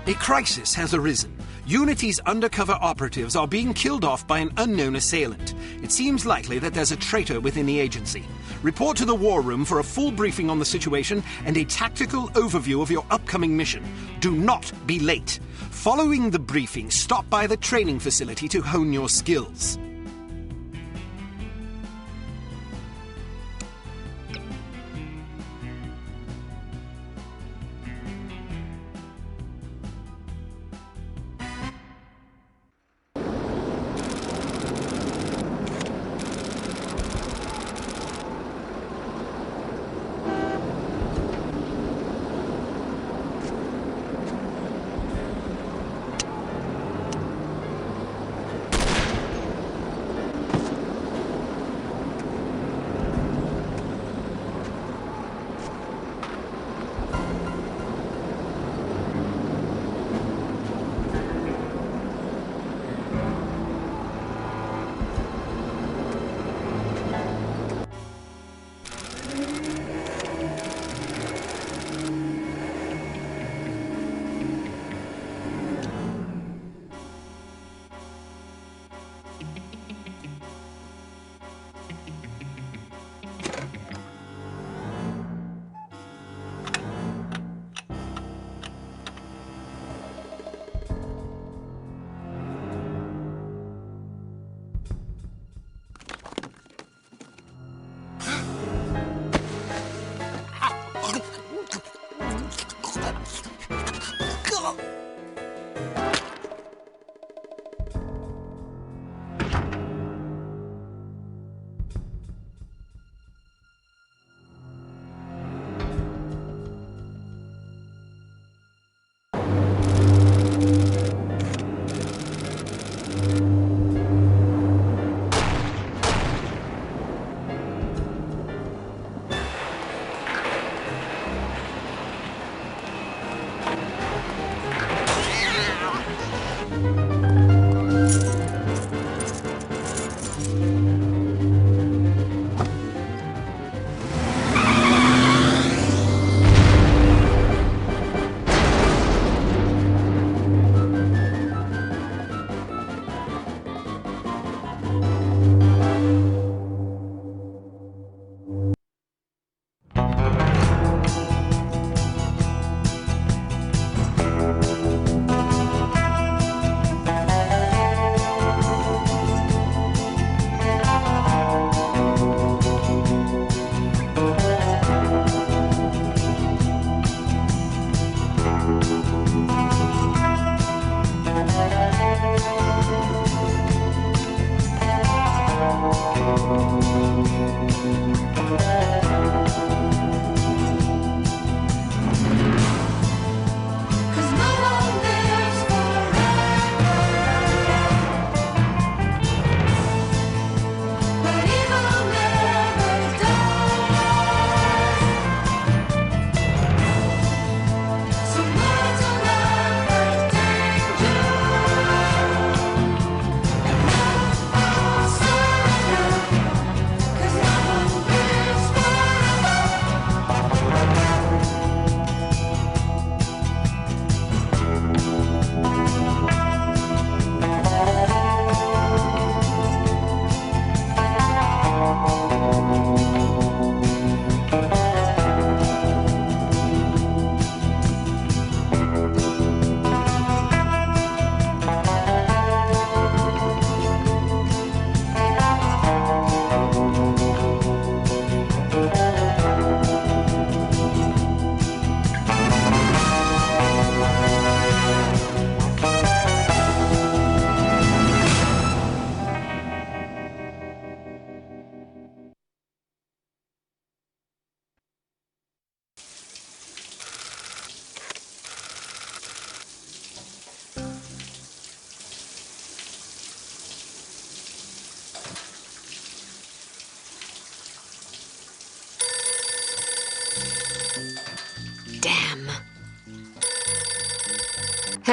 A crisis has arisen. Unity's undercover operatives are being killed off by an unknown assailant. It seems likely that there's a traitor within the agency. Report to the War Room for a full briefing on the situation and a tactical overview of your upcoming mission. Do not be late. Following the briefing, stop by the training facility to hone your skills.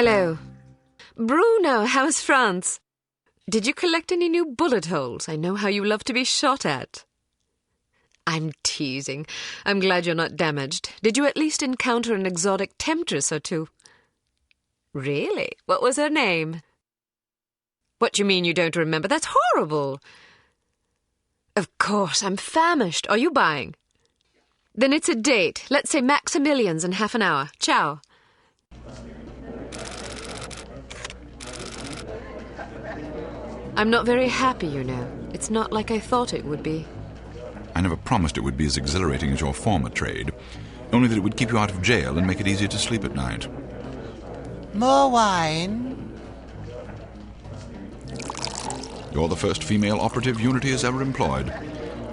Hello. Bruno, how's France? Did you collect any new bullet holes? I know how you love to be shot at. I'm teasing. I'm glad you're not damaged. Did you at least encounter an exotic temptress or two? Really? What was her name? What do you mean you don't remember? That's horrible. Of course, I'm famished. Are you buying? Then it's a date. Let's say Maximilian's in half an hour. Ciao. I'm not very happy, you know. It's not like I thought it would be. I never promised it would be as exhilarating as your former trade, only that it would keep you out of jail and make it easier to sleep at night. More wine? You're the first female operative Unity has ever employed.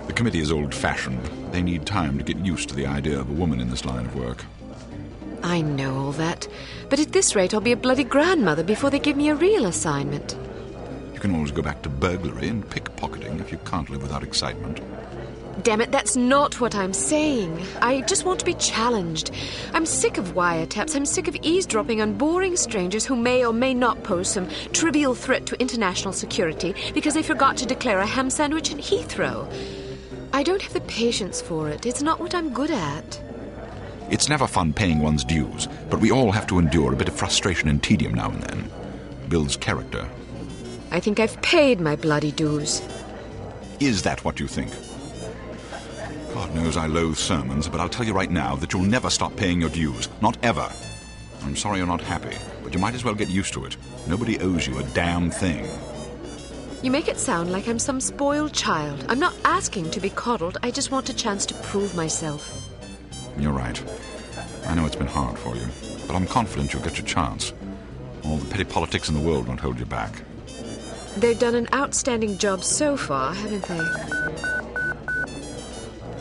The committee is old-fashioned. They need time to get used to the idea of a woman in this line of work. I know all that. But at this rate, I'll be a bloody grandmother before they give me a real assignment. You can always go back to burglary and pickpocketing if you can't live without excitement. Damn it, that's not what I'm saying. I just want to be challenged. I'm sick of wiretaps. I'm sick of eavesdropping on boring strangers who may or may not pose some trivial threat to international security because they forgot to declare a ham sandwich in Heathrow. I don't have the patience for it. It's not what I'm good at. It's never fun paying one's dues, but we all have to endure a bit of frustration and tedium now and then. Builds character. I think I've paid my bloody dues. Is that what you think? God knows I loathe sermons, but I'll tell you right now that you'll never stop paying your dues. Not ever. I'm sorry you're not happy, but you might as well get used to it. Nobody owes you a damn thing. You make it sound like I'm some spoiled child. I'm not asking to be coddled. I just want a chance to prove myself. You're right. I know it's been hard for you, but I'm confident you'll get your chance. All the petty politics in the world won't hold you back. They've done an outstanding job so far, haven't they?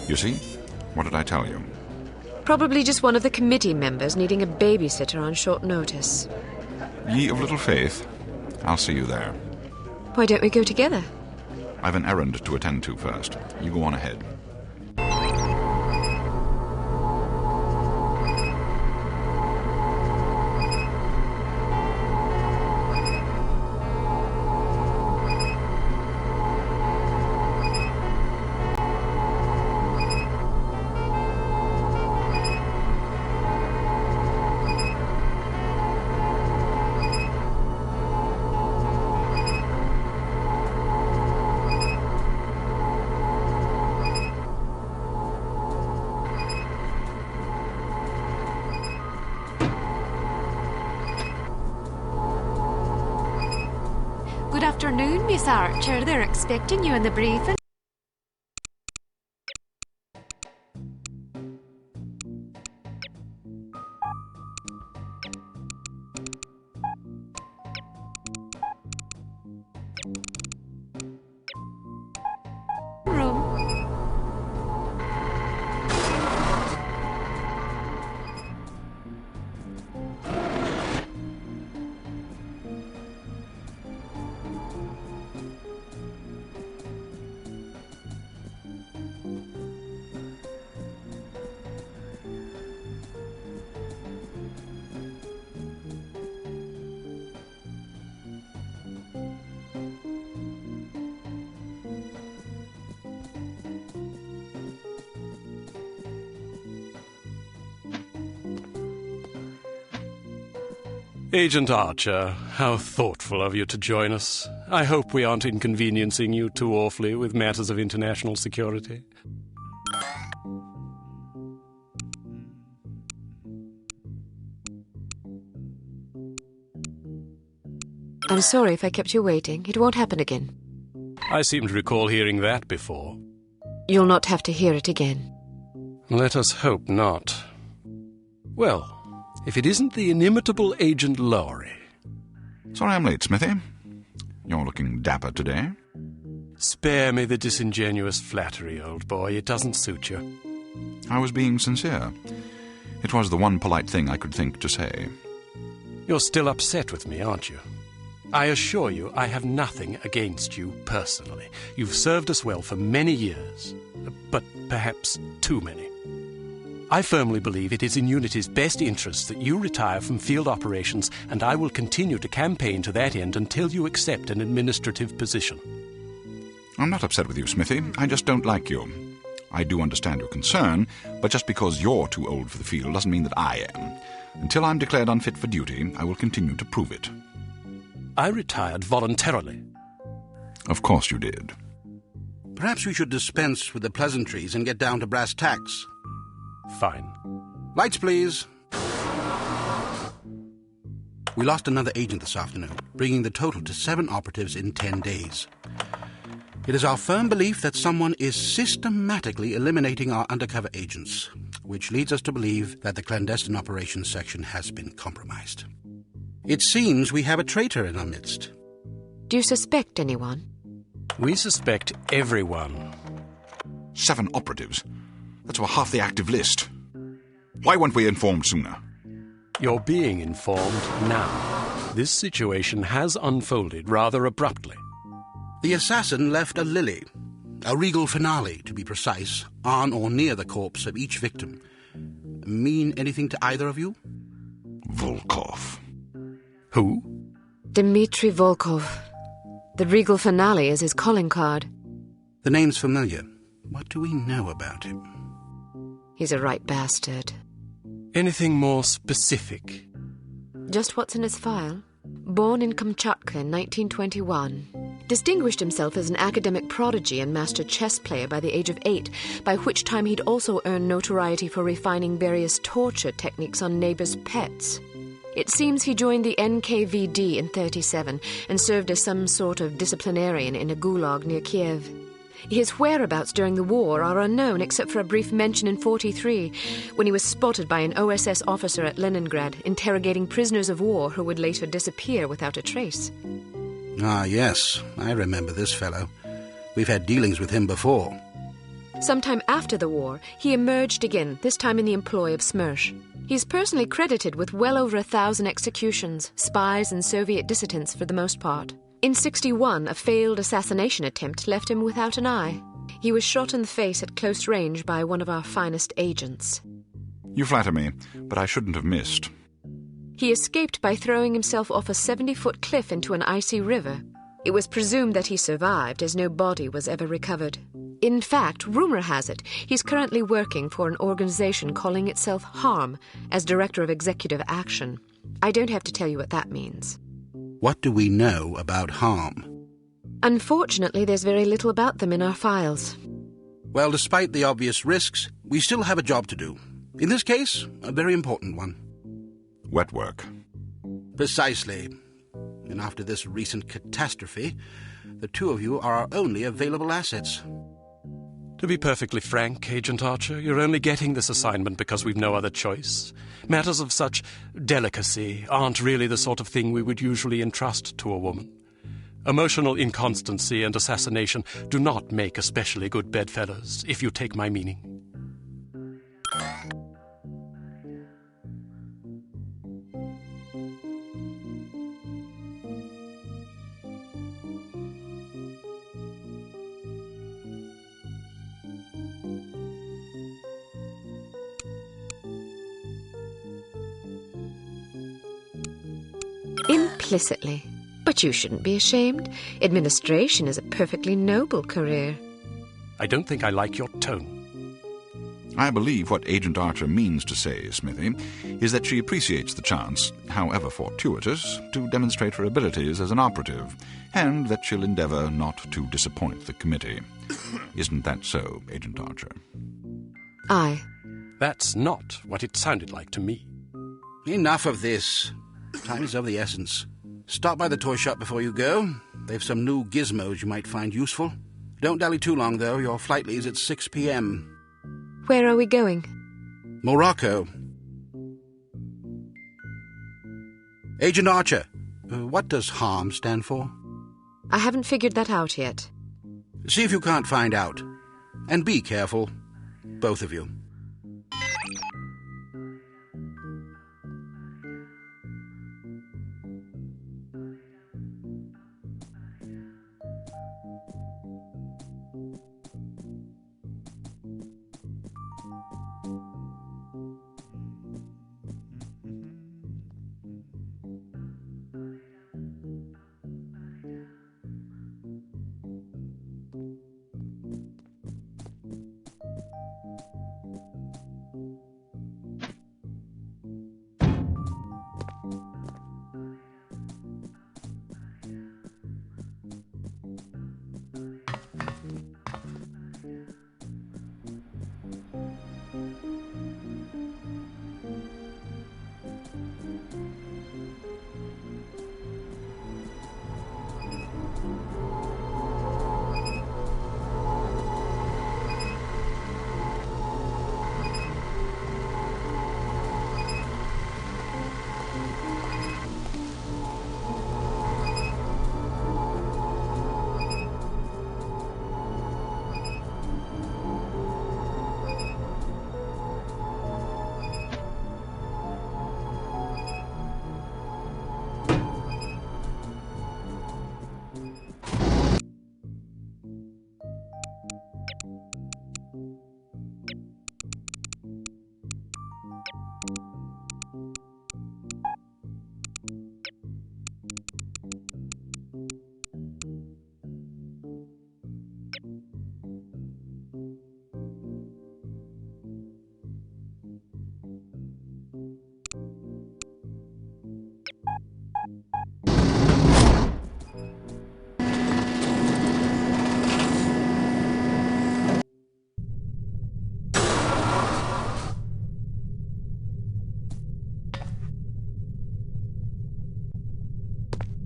You see? What did I tell you? Probably just one of the committee members needing a babysitter on short notice. Ye of little faith. I'll see you there. Why don't we go together? I've an errand to attend to first. You go on ahead. Good afternoon, Miss Archer. They're expecting you in the briefing room. Agent Archer, how thoughtful of you to join us. I hope we aren't inconveniencing you too awfully with matters of international security. I'm sorry if I kept you waiting. It won't happen again. I seem to recall hearing that before. You'll not have to hear it again. Let us hope not. Well, if it isn't the inimitable Agent Lowry. Sorry I'm late, Smithy. You're looking dapper today. Spare me the disingenuous flattery, old boy. It doesn't suit you. I was being sincere. It was the one polite thing I could think to say. You're still upset with me, aren't you? I assure you I have nothing against you personally. You've served us well for many years, but perhaps too many. I firmly believe it is in Unity's best interests that you retire from field operations, and I will continue to campaign to that end until you accept an administrative position. I'm not upset with you, Smithy. I just don't like you. I do understand your concern, but just because you're too old for the field doesn't mean that I am. Until I'm declared unfit for duty, I will continue to prove it. I retired voluntarily. Of course you did. Perhaps we should dispense with the pleasantries and get down to brass tacks. Fine. Lights, please. We lost another agent this afternoon, bringing the total to 7 operatives in 10 days. It is our firm belief that someone is systematically eliminating our undercover agents, which leads us to believe that the clandestine operations section has been compromised. It seems we have a traitor in our midst. Do you suspect anyone? We suspect everyone. 7 operatives? That's over half the active list. Why weren't we informed sooner? You're being informed now. This situation has unfolded rather abruptly. The assassin left a lily, a regal finale, to be precise, on or near the corpse of each victim. Mean anything to either of you? Volkov. Who? Dmitry Volkov. The regal finale is his calling card. The name's familiar. What do we know about him? He's a right bastard. Anything more specific? Just what's in his file? Born in Kamchatka in 1921. Distinguished himself as an academic prodigy and master chess player by the age of 8, by which time he'd also earned notoriety for refining various torture techniques on neighbors' pets. It seems he joined the NKVD in 1937 and served as some sort of disciplinarian in a gulag near Kiev. His whereabouts during the war are unknown except for a brief mention in 1943 when he was spotted by an OSS officer at Leningrad interrogating prisoners of war who would later disappear without a trace. Ah, yes, I remember this fellow. We've had dealings with him before. Sometime after the war, he emerged again, this time in the employ of Smersh. He's personally credited with well over 1,000 executions, spies and Soviet dissidents for the most part. In 1961, a failed assassination attempt left him without an eye. He was shot in the face at close range by one of our finest agents. You flatter me, but I shouldn't have missed. He escaped by throwing himself off a 70-foot cliff into an icy river. It was presumed that he survived, as no body was ever recovered. In fact, rumor has it, he's currently working for an organization calling itself HARM as Director of Executive Action. I don't have to tell you what that means. What do we know about HARM? Unfortunately, there's very little about them in our files. Well, despite the obvious risks, we still have a job to do. In this case, a very important one. Wet work. Precisely. And after this recent catastrophe, the 2 of you are our only available assets. To be perfectly frank, Agent Archer, you're only getting this assignment because we've no other choice. Matters of such delicacy aren't really the sort of thing we would usually entrust to a woman. Emotional inconstancy and assassination do not make especially good bedfellows, if you take my meaning. Implicitly. But you shouldn't be ashamed. Administration is a perfectly noble career. I don't think I like your tone. I believe what Agent Archer means to say, Smithy, is that she appreciates the chance, however fortuitous, to demonstrate her abilities as an operative, and that she'll endeavour not to disappoint the committee. Isn't that so, Agent Archer? Aye. That's not what it sounded like to me. Enough of this. Time is of the essence. Stop by the toy shop before you go. They've some new gizmos you might find useful. Don't dally too long, though. Your flight leaves at 6 p.m. Where are we going? Morocco. Agent Archer, what does HARM stand for? I haven't figured that out yet. See if you can't find out. And be careful. Both of you.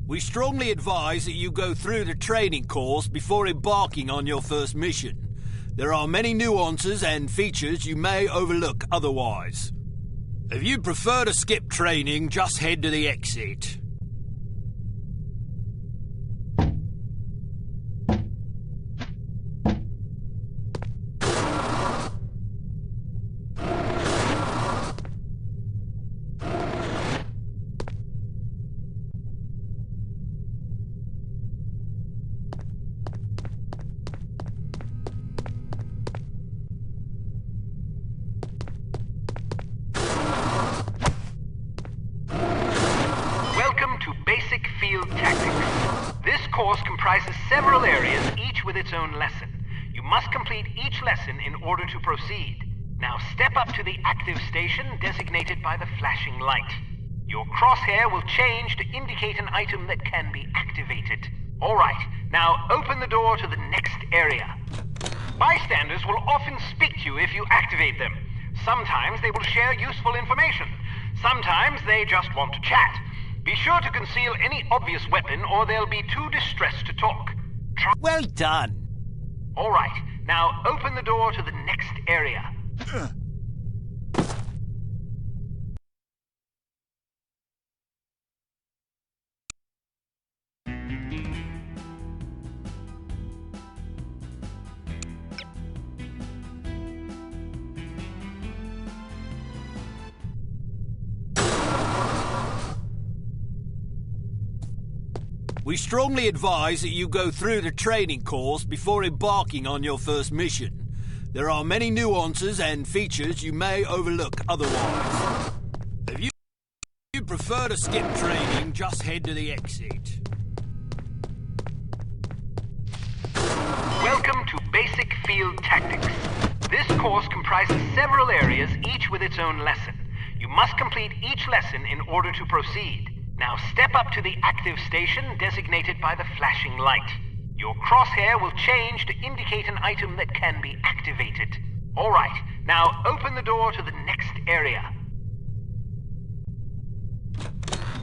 We strongly advise that you go through the training course before embarking on your first mission. There are many nuances and features you may overlook otherwise. If you prefer to skip training, just head to the exit. Basic Field Tactics. This course comprises several areas, each with its own lesson. You must complete each lesson in order to proceed. Now step up to the active station designated by the flashing light. Your crosshair will change to indicate an item that can be activated. Alright, now open the door to the next area. Bystanders will often speak to you if you activate them. Sometimes they will share useful information. Sometimes they just want to chat. Be sure to conceal any obvious weapon or they'll be too distressed to talk. Well done. All right, now open the door to the next area. We strongly advise that you go through the training course before embarking on your first mission. There are many nuances and features you may overlook otherwise. If you prefer to skip training, just head to the exit. Welcome to Basic Field Tactics. This course comprises several areas, each with its own lesson. You must complete each lesson in order to proceed. Now step up to the active station designated by the flashing light. Your crosshair will change to indicate an item that can be activated. Alright, now open the door to the next area.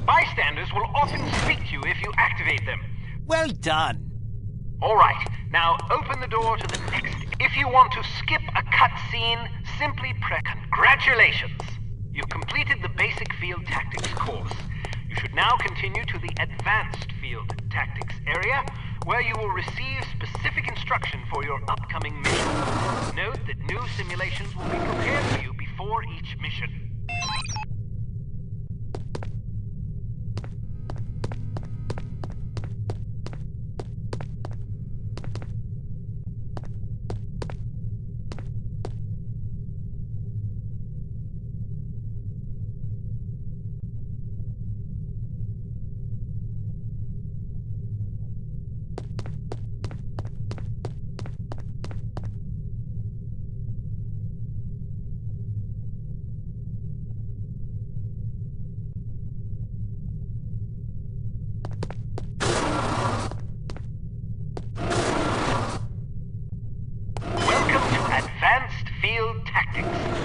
Bystanders will often speak to you if you activate them. Well done. Alright, now open the door to the next. If you want to skip a cutscene, simply press Congratulations! You've completed the Basic Field Tactics course. You should now continue to the Advanced Field Tactics area, where you will receive specific instruction for your upcoming mission. Note that new simulations will be prepared for you before each mission. Field Tactics.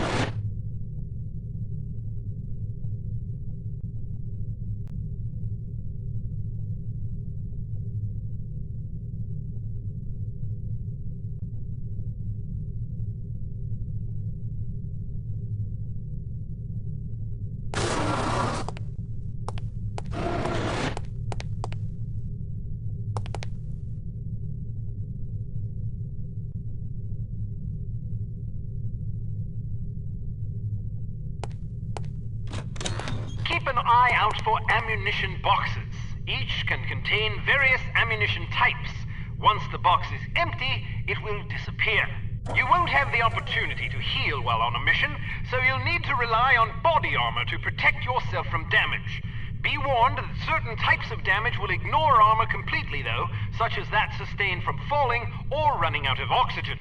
Keep an eye out for ammunition boxes. Each can contain various ammunition types. Once the box is empty, it will disappear. You won't have the opportunity to heal while on a mission, so you'll need to rely on body armor to protect yourself from damage. Be warned that certain types of damage will ignore armor completely, though, such as that sustained from falling or running out of oxygen.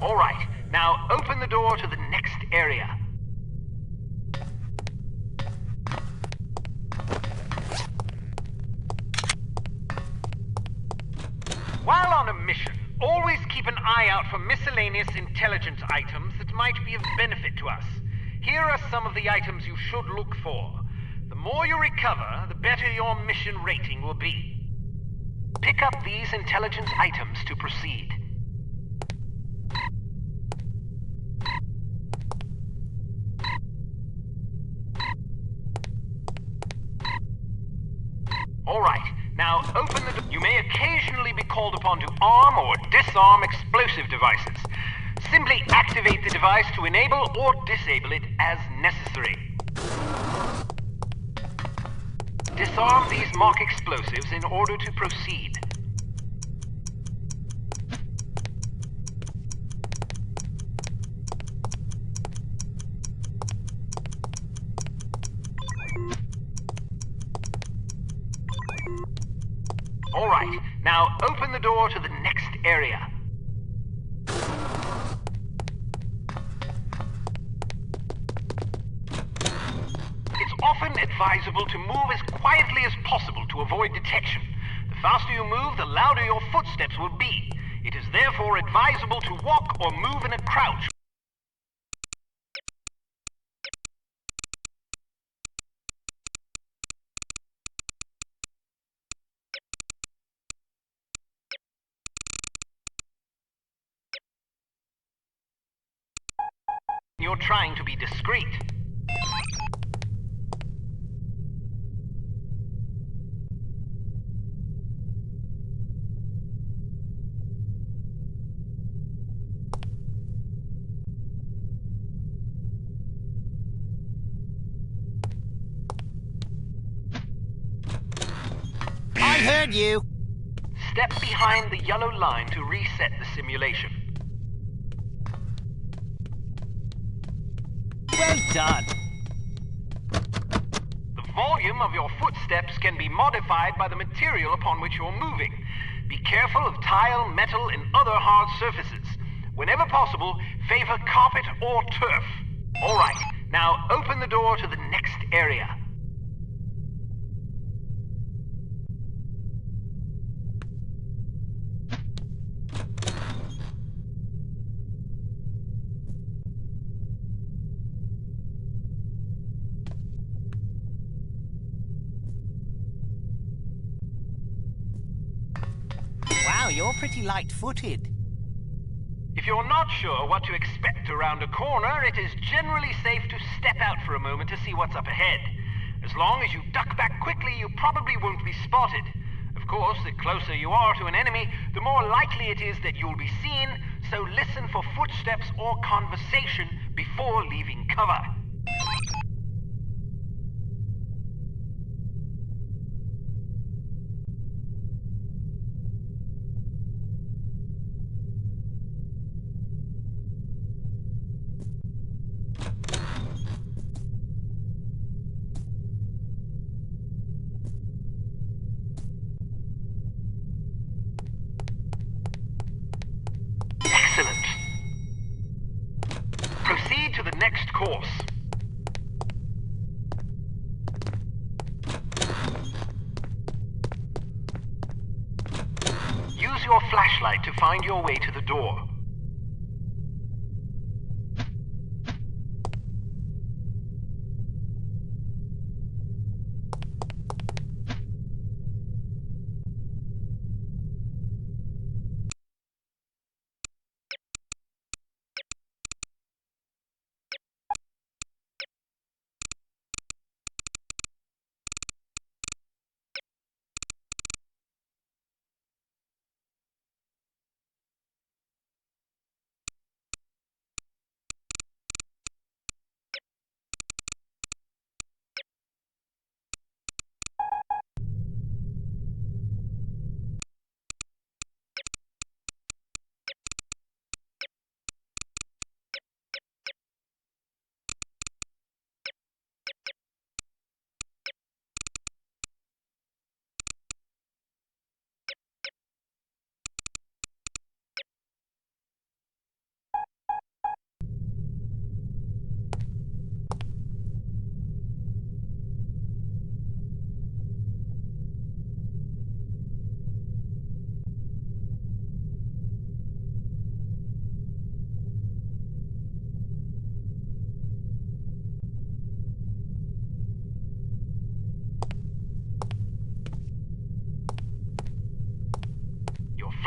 All right, now open the door to the next area. While on a mission, always keep an eye out for miscellaneous intelligence items that might be of benefit to us. Here are some of the items you should look for. The more you recover, the better your mission rating will be. Pick up these intelligence items to proceed. Alright, now open the door. You may occasionally be called upon to arm or disarm explosive devices. Simply activate the device to enable or disable it as necessary. Disarm these mock explosives in order to proceed. Alright, now open the door to the next area. It's often advisable to move as quietly as possible to avoid detection. The faster you move, the louder your footsteps will be. It is therefore advisable to walk or move in a crouch. You're trying to be discreet. I heard you. Step behind the yellow line to reset the simulation. Well done. The volume of your footsteps can be modified by the material upon which you're moving. Be careful of tile, metal, and other hard surfaces. Whenever possible, favor carpet or turf. Alright, now open the door to the next area. Wow, you're pretty light-footed. If you're not sure what to expect around a corner, it is generally safe to step out for a moment to see what's up ahead. As long as you duck back quickly, you probably won't be spotted. Of course, the closer you are to an enemy, the more likely it is that you'll be seen, so listen for footsteps or conversation before leaving cover. Excellent. Proceed to the next course. Use your flashlight to find your way to the door.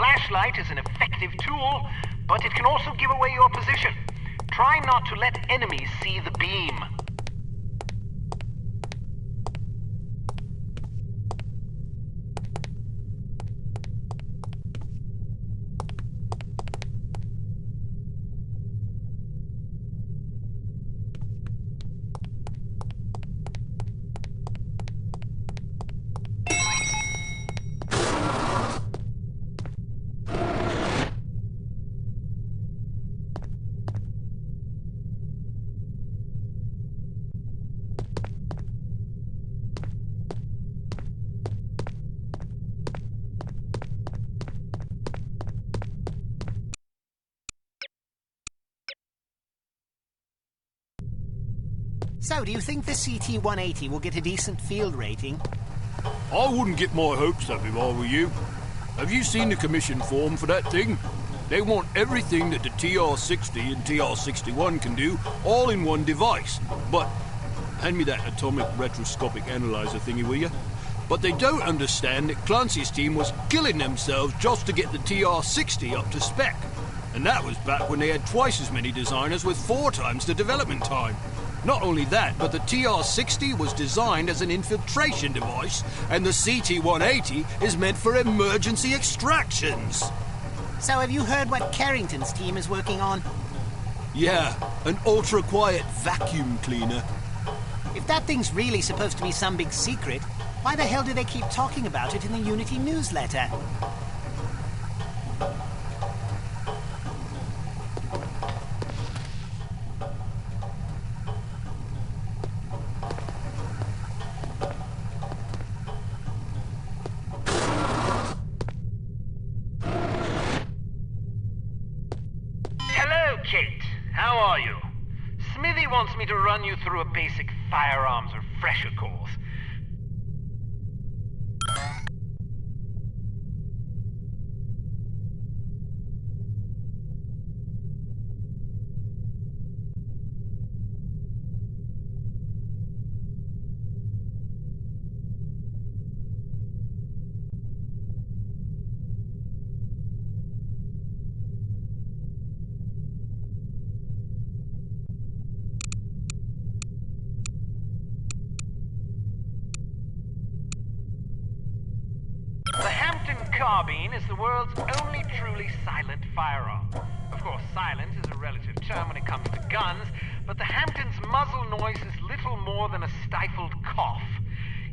flashlight is an effective tool, but it can also give away your position. Try not to let enemies see the beam. So, do you think the CT-180 will get a decent field rating? I wouldn't get my hopes up if I were you. Have you seen the commission form for that thing? They want everything that the TR-60 and TR-61 can do, all in one device. But, hand me that atomic retroscopic analyzer thingy, will you? But they don't understand that Clancy's team was killing themselves just to get the TR-60 up to spec. And that was back when they had twice as many designers with 4 times the development time. Not only that, but the TR-60 was designed as an infiltration device, and the CT-180 is meant for emergency extractions. So have you heard what Carrington's team is working on? Yeah, an ultra-quiet vacuum cleaner. If that thing's really supposed to be some big secret, why the hell do they keep talking about it in the Unity newsletter? Kate, how are you? Smithy wants me to run you through a basic firearms refresher course. Carbine is the world's only truly silent firearm. Of course, silent is a relative term when it comes to guns, but the Hampton's muzzle noise is little more than a stifled cough.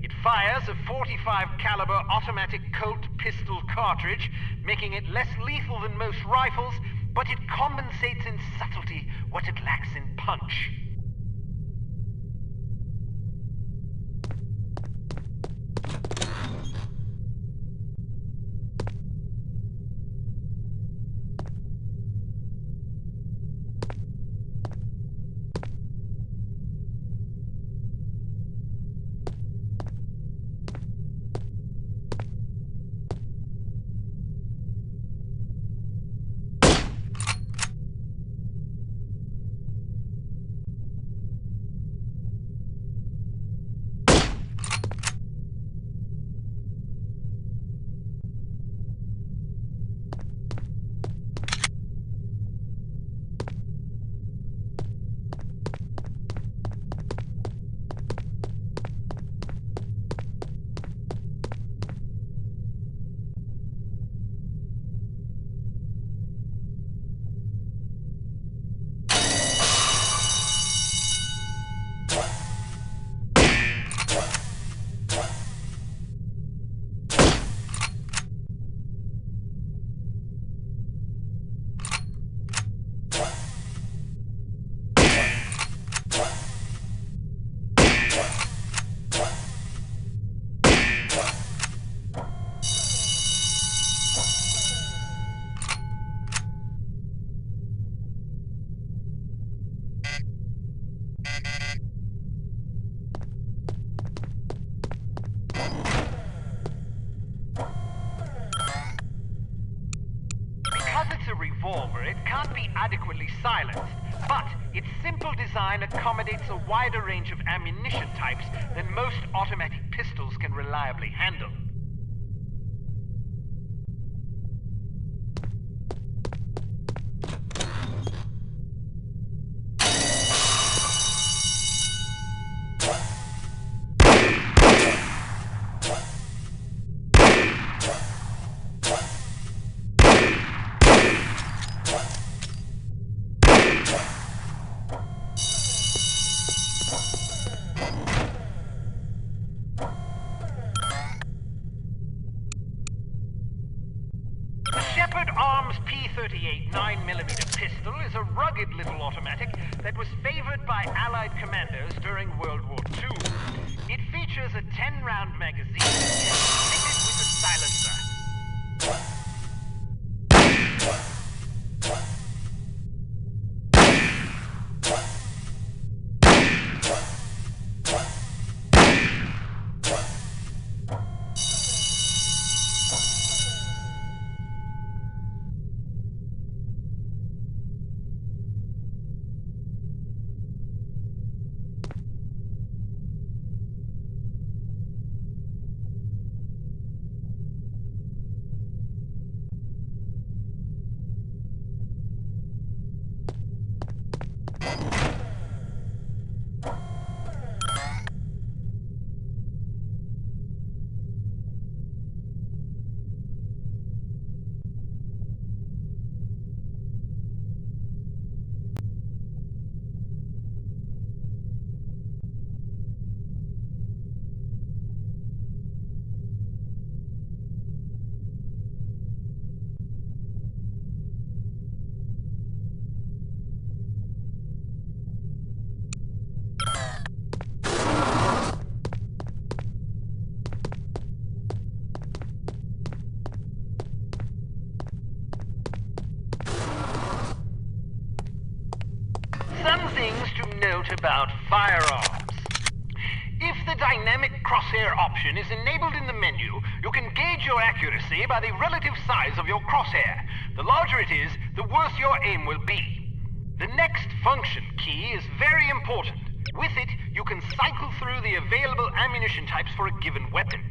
It fires a .45 caliber automatic Colt pistol cartridge, making it less lethal than most rifles, but it compensates in subtlety what it lacks in punch. It can't be adequately silenced, but its simple design accommodates a wider range of ammunition types than most automatic pistols can reliably handle. 38 9mm pistol is a rugged little automatic that was favored by Allied commanders during World War II. It features a 10-round magazine and is fitted with a silencer. Some things to note about firearms. If the dynamic crosshair option is enabled in the menu, you can gauge your accuracy by the relative size of your crosshair. The larger it is, the worse your aim will be. The next function key is very important. With it, you can cycle through the available ammunition types for a given weapon.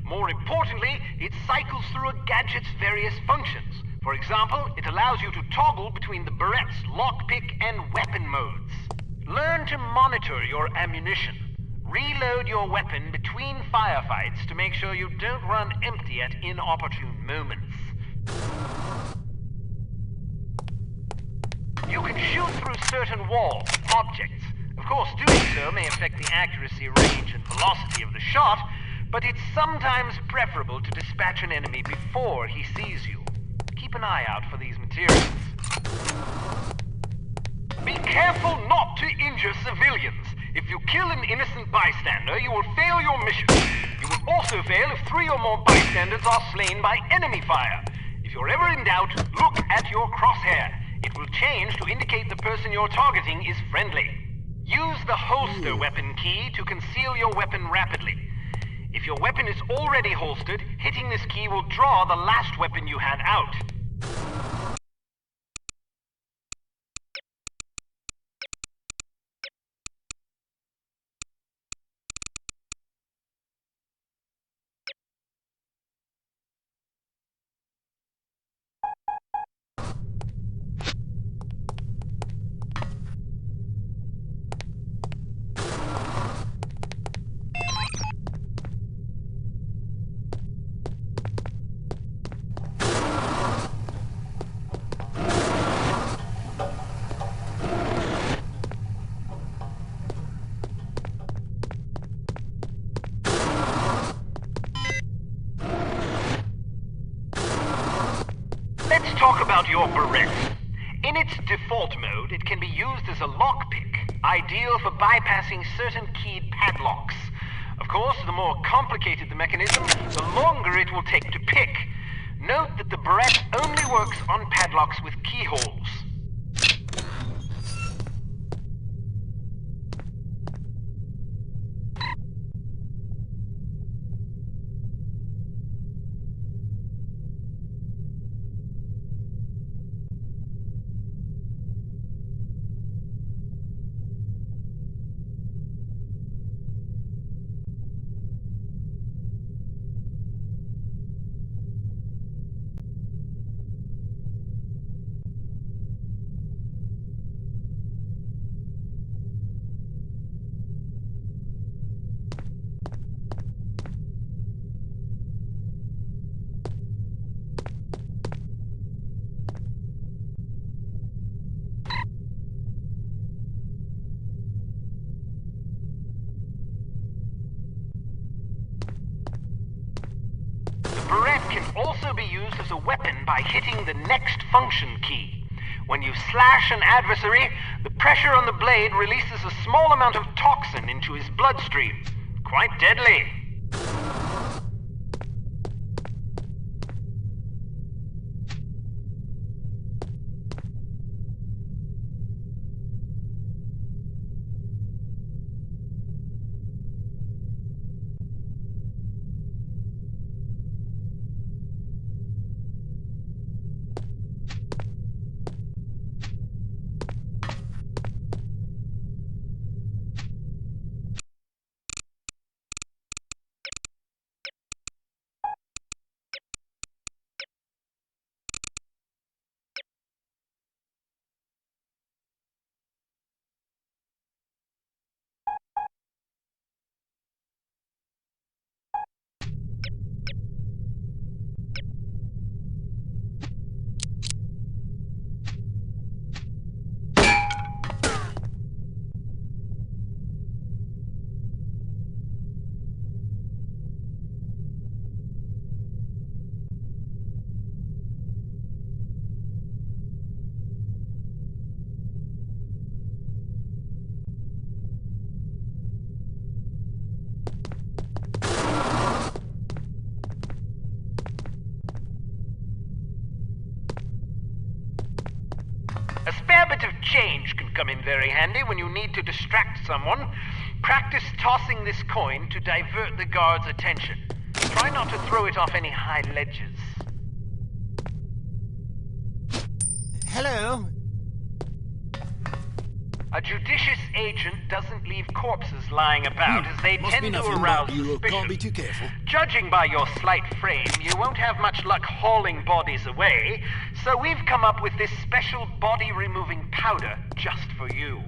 More importantly, it cycles through a gadget's various functions. For example, it allows you to toggle between the Berette's lockpick and weapon modes. Learn to monitor your ammunition. Reload your weapon between firefights to make sure you don't run empty at inopportune moments. You can shoot through certain walls and objects. Of course, doing so may affect the accuracy, range, and velocity of the shot, but it's sometimes preferable to dispatch an enemy before he sees you. Keep an eye out for these materials. Be careful not to injure civilians. If you kill an innocent bystander, you will fail your mission. You will also fail if 3 or more bystanders are slain by enemy fire. If you're ever in doubt, look at your crosshair. It will change to indicate the person you're targeting is friendly. Use the holster weapon key to conceal your weapon rapidly. If your weapon is already holstered, hitting this key will draw the last weapon you had out. Let's talk about your Berette. In its default mode, it can be used as a lockpick, ideal for bypassing certain keyed padlocks. Of course, the more complicated the mechanism, the longer it will take to pick. Note that the Berette only works on padlocks with keyholes. can also be used as a weapon by hitting the next function key. When you slash an adversary, the pressure on the blade releases a small amount of toxin into his bloodstream. Quite deadly. A spare bit of change can come in very handy when you need to distract someone. Practice tossing this coin to divert the guard's attention. Try not to throw it off any high ledges. Hello? A judicious agent doesn't leave corpses lying about, as they tend to arouse suspicion. Can't be too careful. Judging by your slight frame, you won't have much luck hauling bodies away, so we've come up with this special body-removing powder just for you.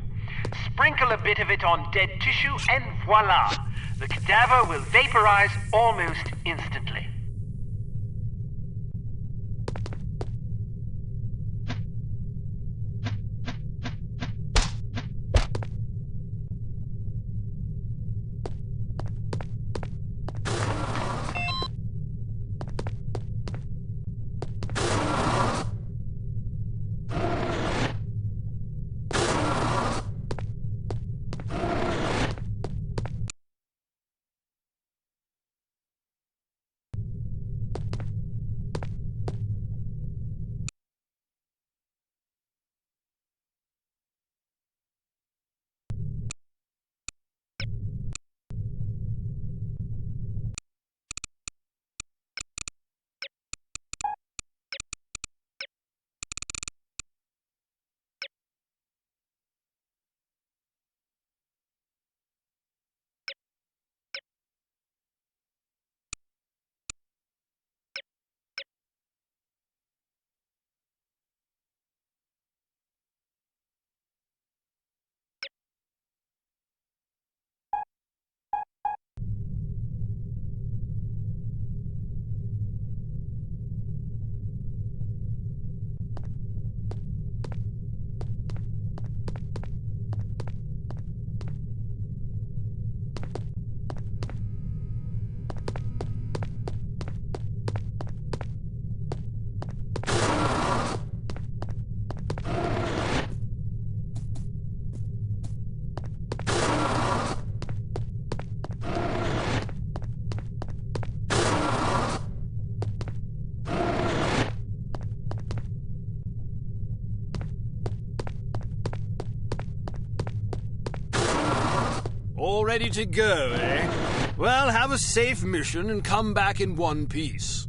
Sprinkle a bit of it on dead tissue, and voila! The cadaver will vaporize almost instantly. All ready to go, eh? Well, have a safe mission and come back in one piece.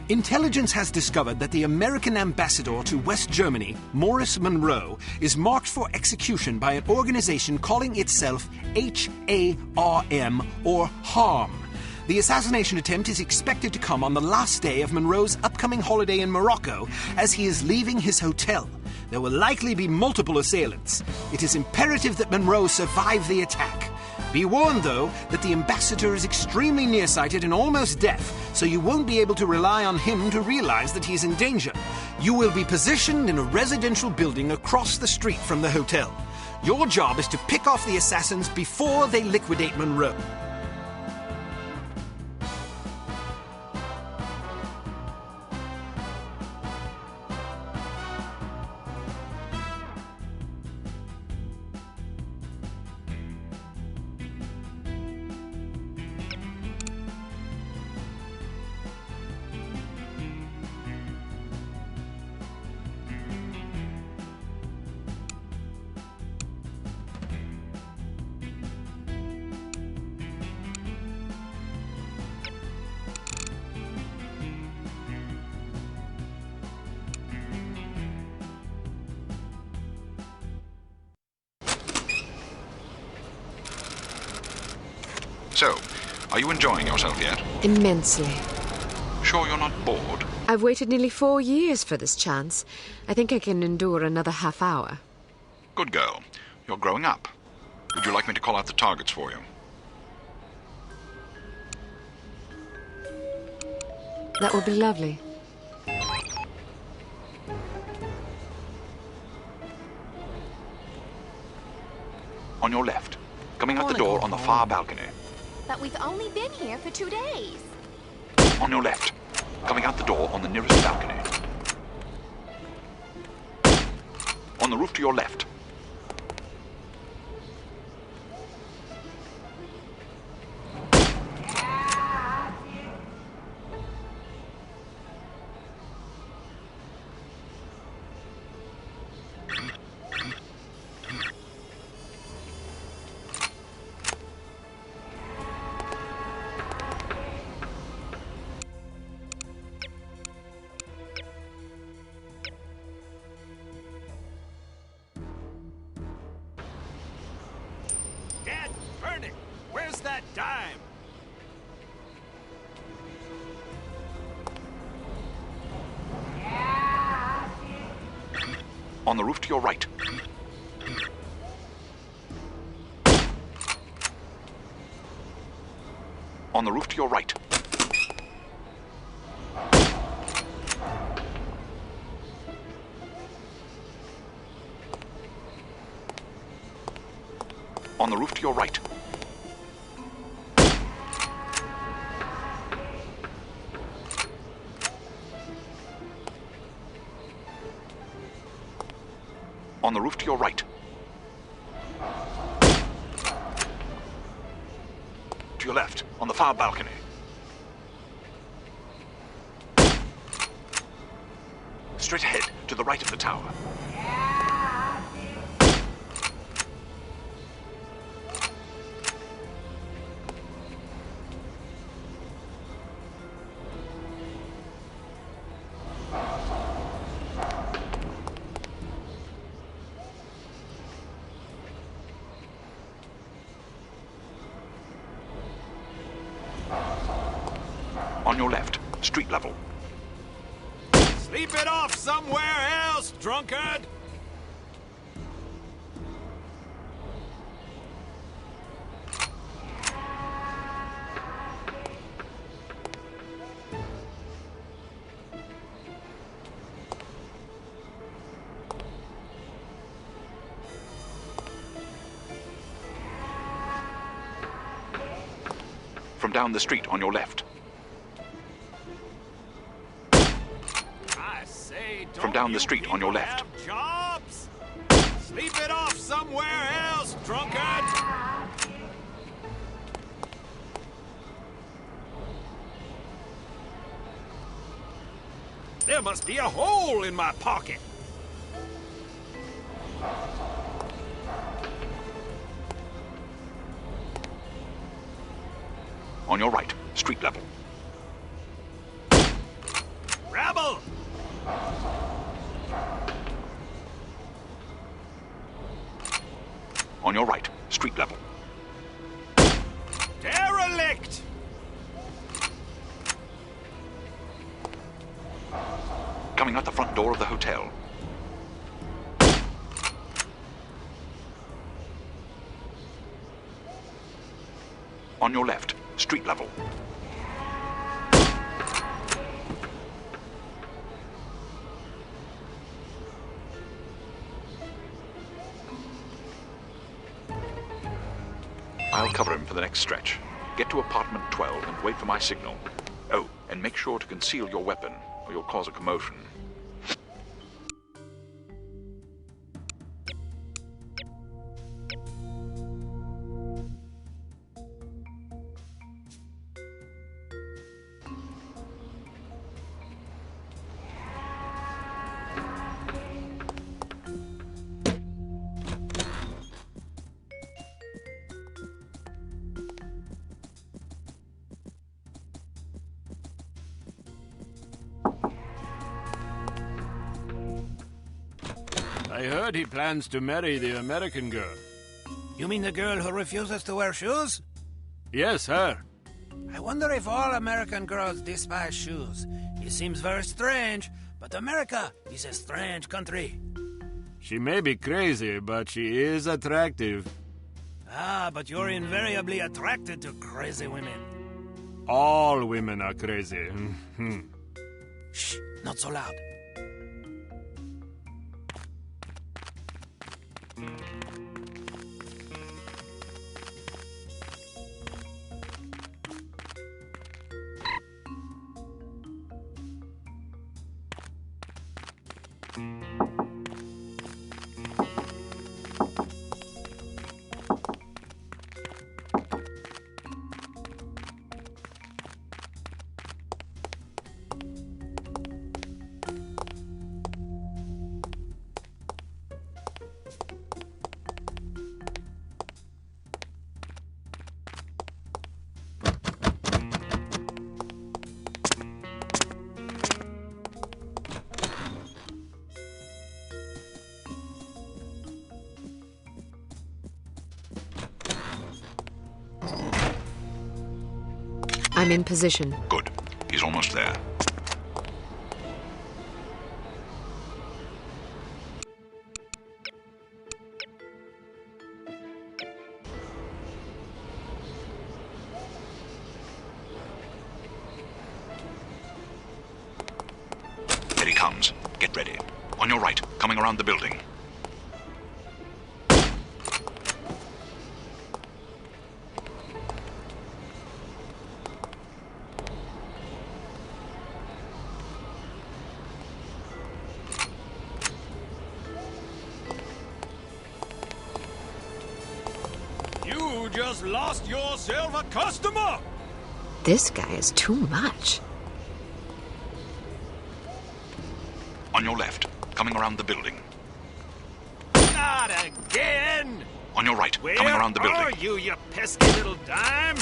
Intelligence has discovered that the American ambassador to West Germany, Morris Monroe, is marked for execution by an organization calling itself HARM, or HARM. The assassination attempt is expected to come on the last day of Monroe's upcoming holiday in Morocco as he is leaving his hotel. There will likely be multiple assailants. It is imperative that Monroe survive the attack. Be warned, though, that the ambassador is extremely nearsighted and almost deaf, so you won't be able to rely on him to realize that he's in danger. You will be positioned in a residential building across the street from the hotel. Your job is to pick off the assassins before they liquidate Monroe. So, are you enjoying yourself yet? Immensely. Sure you're not bored? I've waited nearly 4 years for this chance. I think I can endure another half hour. Good girl. You're growing up. Would you like me to call out the targets for you? That would be lovely. On your left. Coming out the door on the far balcony. But we've only been here for 2 days. On your left. Coming out the door on the nearest balcony. On the roof to your left. Dad, burn it! Where's that dime? On the roof to your right. On the roof to your right. On the roof to your right. On the roof to your right. To your left, on the far balcony. Straight ahead, to the right of the tower. On your left, street level. Sleep it off somewhere else, drunkard! From down the street on your left. I say, From down the street on your left. have jobs? Sleep it off somewhere else, drunkard! There must be a hole in my pocket. On your right, street level. Rabble! On your right, street level. Derelict! Coming out the front door of the hotel. On your left, street level. I'll cover him for the next stretch. Get to apartment 12 and wait for my signal. Oh, and make sure to conceal your weapon, or you'll cause a commotion. I heard he plans to marry the American girl. You mean the girl who refuses to wear shoes? Yes, her. I wonder if all American girls despise shoes. It seems very strange, but America is a strange country. She may be crazy, but she is attractive. Ah, but you're invariably attracted to crazy women. All women are crazy. Shh, not so loud. I'm in position. Good. He's almost there. There he comes. Get ready. On your right, coming around the building. You just lost yourself a customer! This guy is too much. On your left, coming around the building. Not again! On your right, Where coming around the building. are you, you pesky little dime?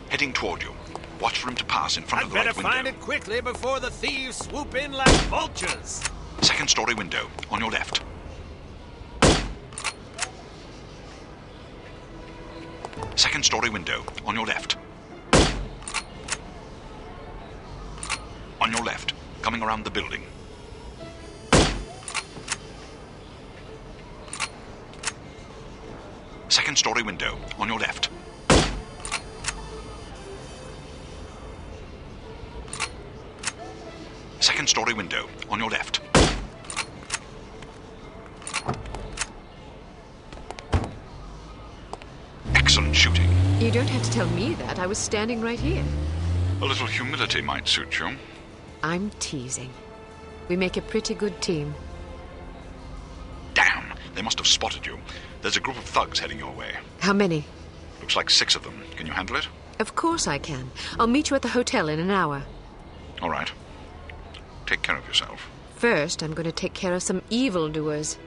Heading toward you. Watch for him to pass in front I'd of the better right window. find it quickly before the thieves swoop in like vultures. Second story window, on your left. Second story window, on your left. On your left, coming around the building. Second story window, on your left. Second story window, on your left. Excellent shooting. You don't have to tell me that. I was standing right here. A little humility might suit you. I'm teasing. We make a pretty good team. Damn, they must have spotted you. There's a group of thugs heading your way. How many? Looks like 6 of them. Can you handle it? Of course I can. I'll meet you at the hotel in an hour. All right. Take care of yourself. First, I'm going to take care of some evildoers.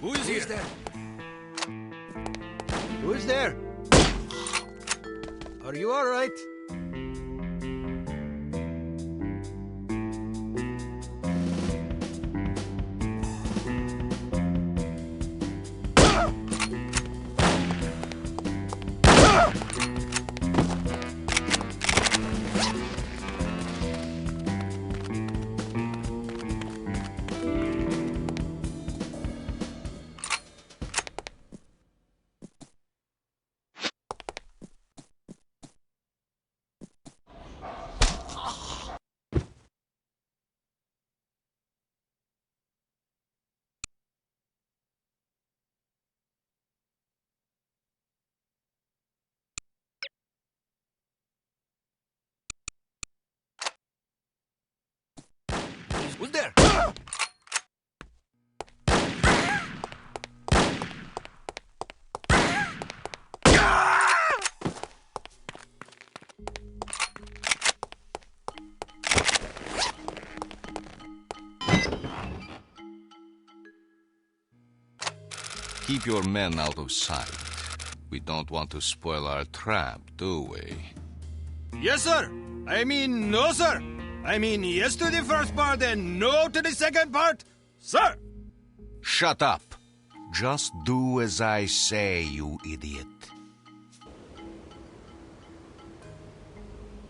Who is here? there? Who is there? Are you all right? Who's there? Keep your men out of sight. We don't want to spoil our trap, do we? Yes, sir. I mean, no, sir. I mean, yes to the first part and no to the second part, sir. Shut up. Just do as I say, you idiot.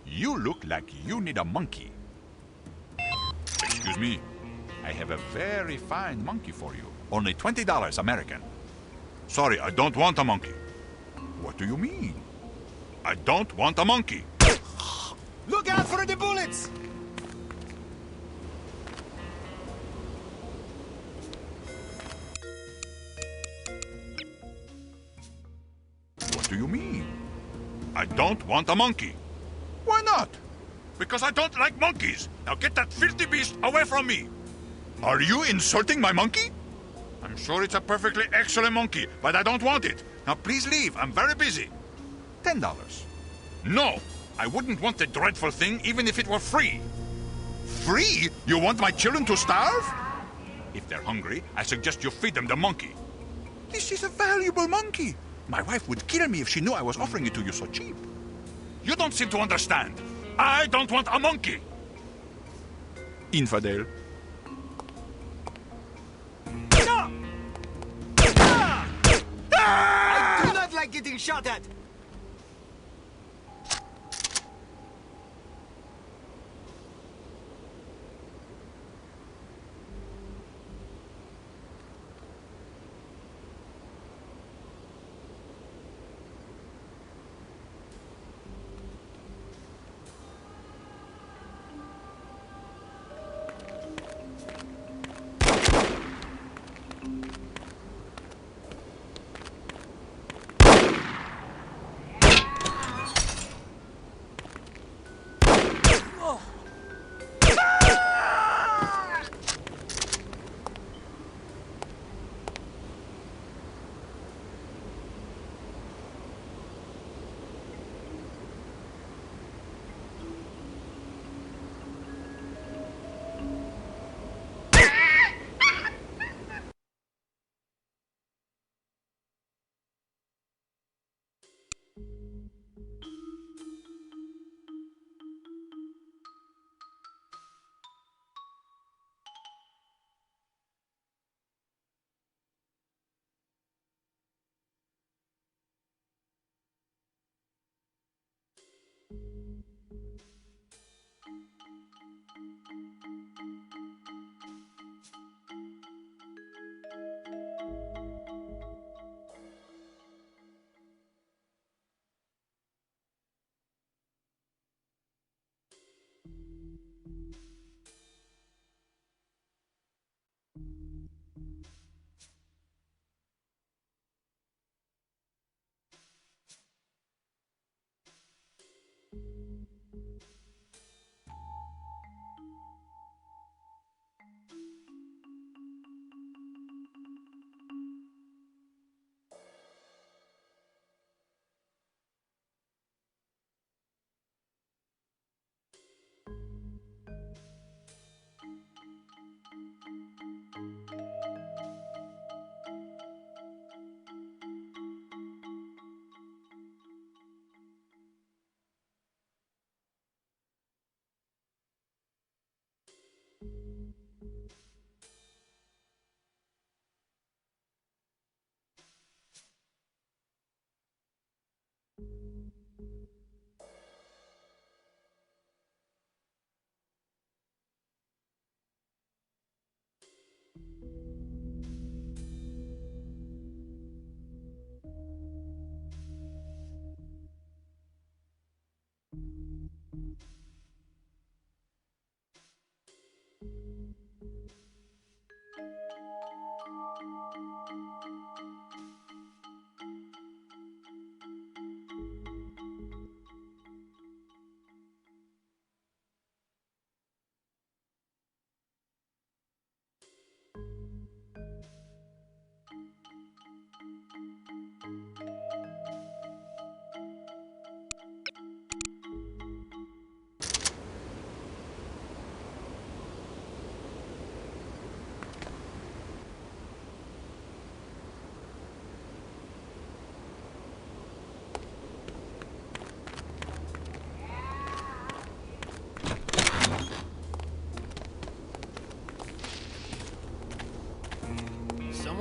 You look like you need a monkey. Excuse me. I have a very fine monkey for you. Only $20 American. Sorry, I don't want a monkey. What do you mean? I don't want a monkey. Look out for the bullets! What do you mean? I don't want a monkey. Why not? Because I don't like monkeys. Now get that filthy beast away from me. Are you insulting my monkey? I'm sure it's a perfectly excellent monkey, but I don't want it. Now please leave. I'm very busy. $10. No, I wouldn't want the dreadful thing even if it were free. Free? You want my children to starve? If they're hungry, I suggest you feed them the monkey. This is a valuable monkey. My wife would kill me if she knew I was offering it to you so cheap. You don't seem to understand. I don't want a monkey. Infidel. No! I do not like getting shot at.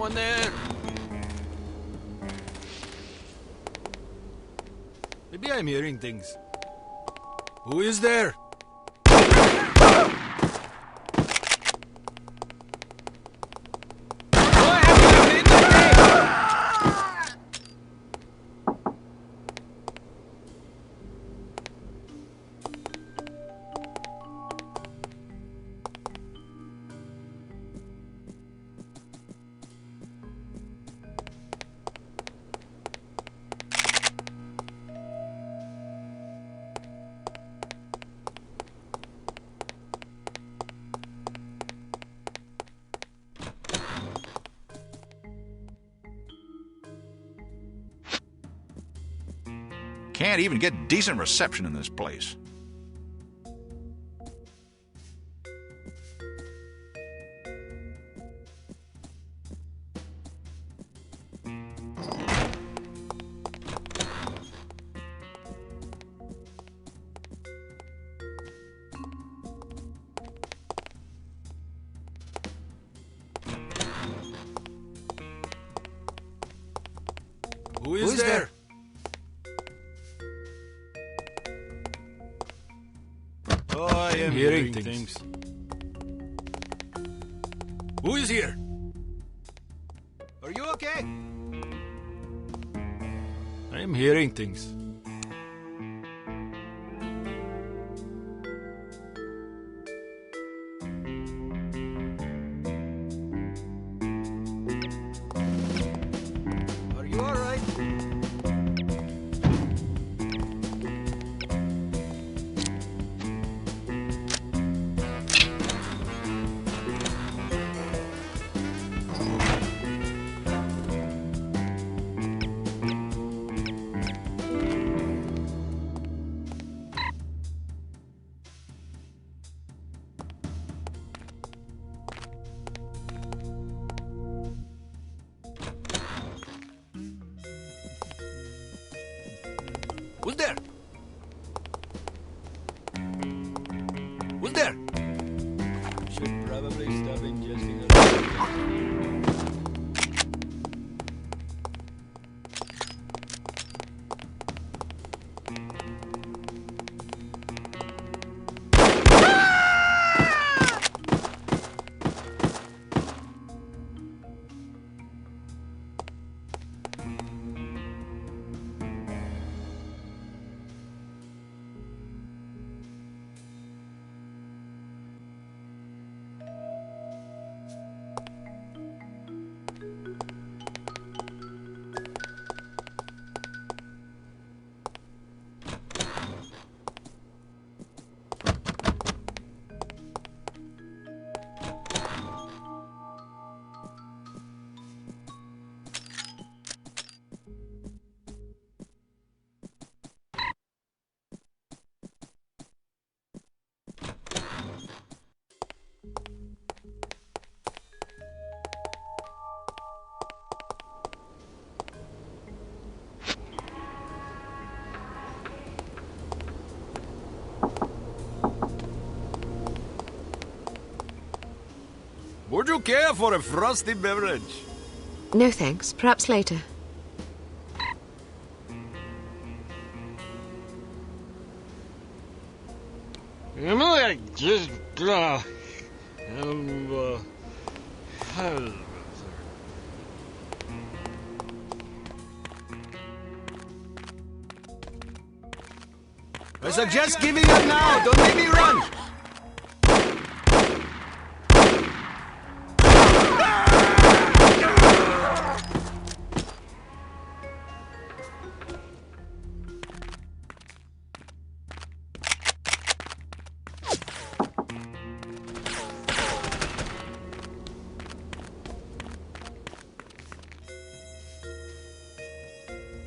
anyone there? Maybe I'm hearing things. Who is there? Can't even get decent reception in this place. Who is there? Oh, I am hearing things. Who is here? Are you okay? I am hearing things. Are you all right? Who's there? Who's there? Should probably stop ingesting Would you care for a frosty beverage? No thanks. Perhaps later. I suggest giving up now. Don't make me run.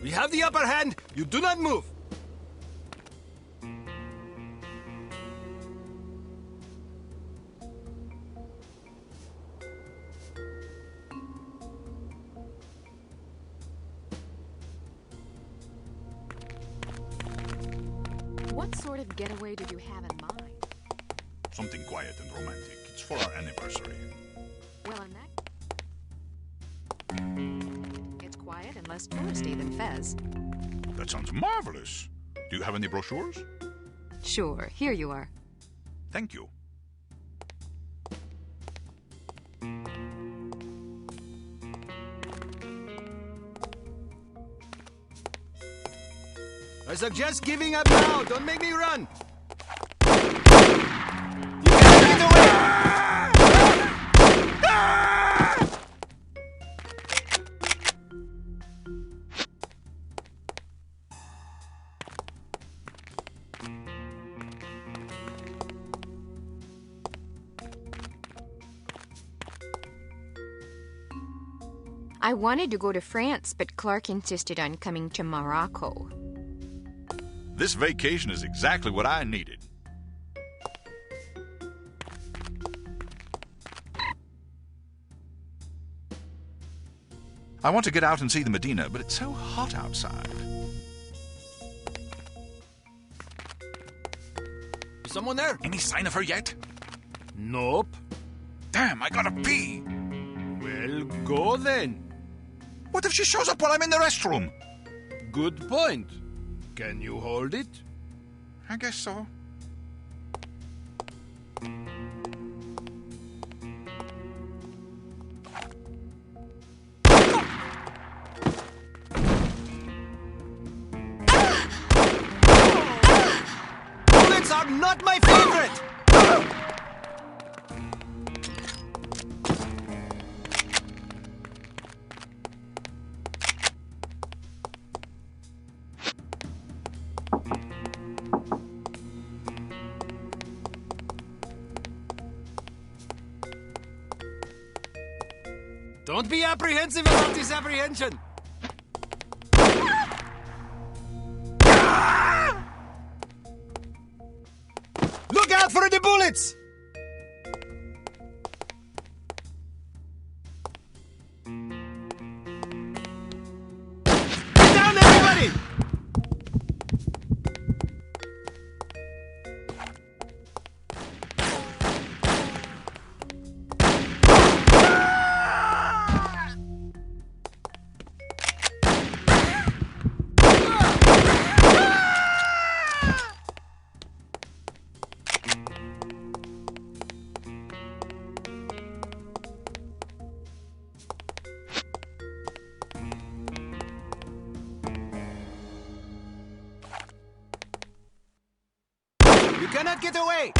We have the upper hand. You do not move. What sort of getaway did you have in mind? Something quiet and romantic. It's for our anniversary. Well, in that... less touristy than Fez. That sounds marvelous. Do you have any brochures? Sure, here you are. Thank you. I suggest giving up now. Don't make me run. You can't get away. I wanted to go to France, but Clark insisted on coming to Morocco. This vacation is exactly what I needed. I want to get out and see the Medina, but it's so hot outside. Is someone there? Any sign of her yet? Nope. Damn, I gotta pee. Well, go then. What if she shows up while I'm in the restroom? Good point. Can you hold it? I guess so. Bullets are not my favorite! Don't be apprehensive about this apprehension. Look out for the bullets! Get down, everybody! You cannot get away!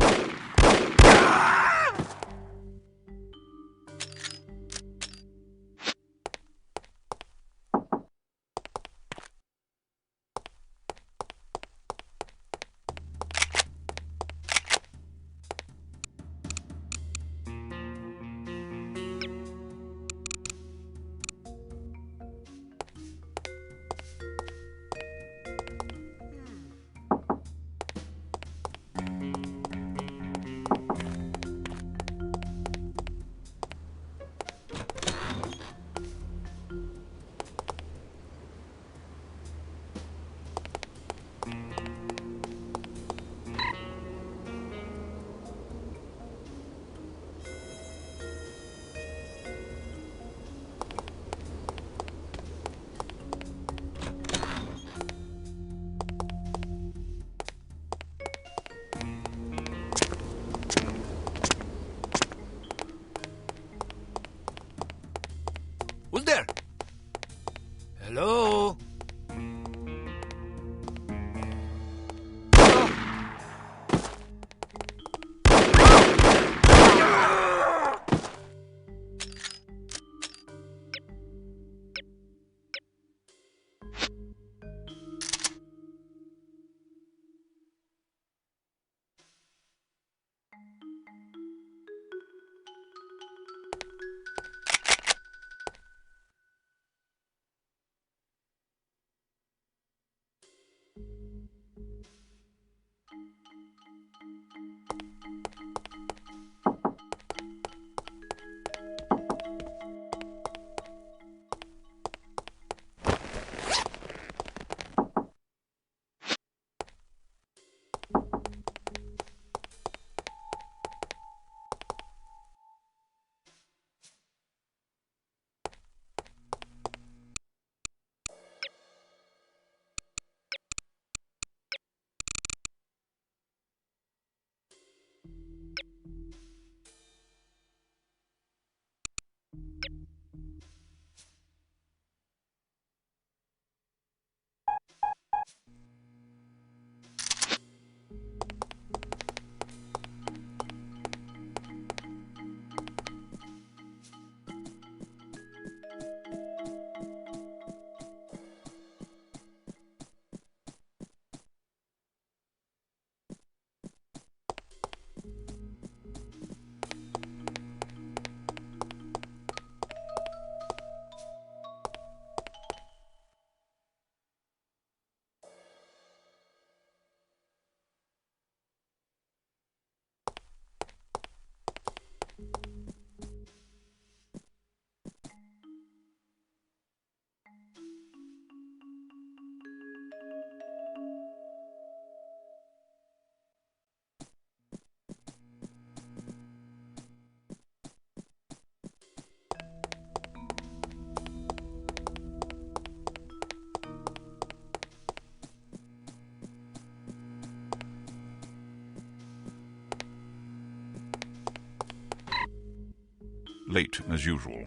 Late, as usual.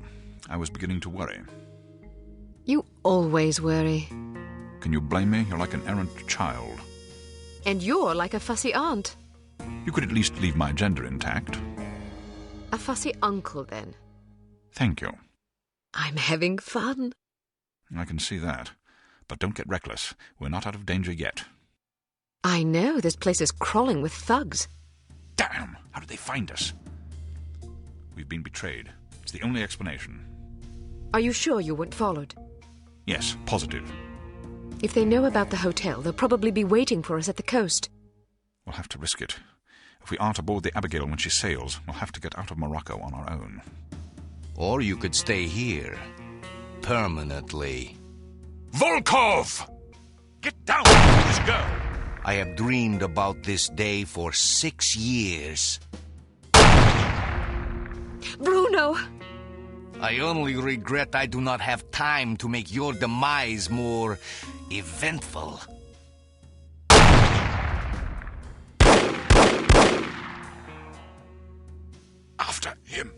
I was beginning to worry. You always worry. Can you blame me? You're like an errant child. And you're like a fussy aunt. You could at least leave my gender intact. A fussy uncle, then. Thank you. I'm having fun. I can see that. But don't get reckless. We're not out of danger yet. I know. This place is crawling with thugs. Damn! How did they find us? We've been betrayed. It's the only explanation. Are you sure you weren't followed? Yes, positive. If they know about the hotel, they'll probably be waiting for us at the coast. We'll have to risk it. If we aren't aboard the Abigail when she sails, we'll have to get out of Morocco on our own. Or you could stay here. Permanently. Volkov! Get down with this girl! I have dreamed about this day for 6 years. Bruno! I only regret I do not have time to make your demise more eventful. After him.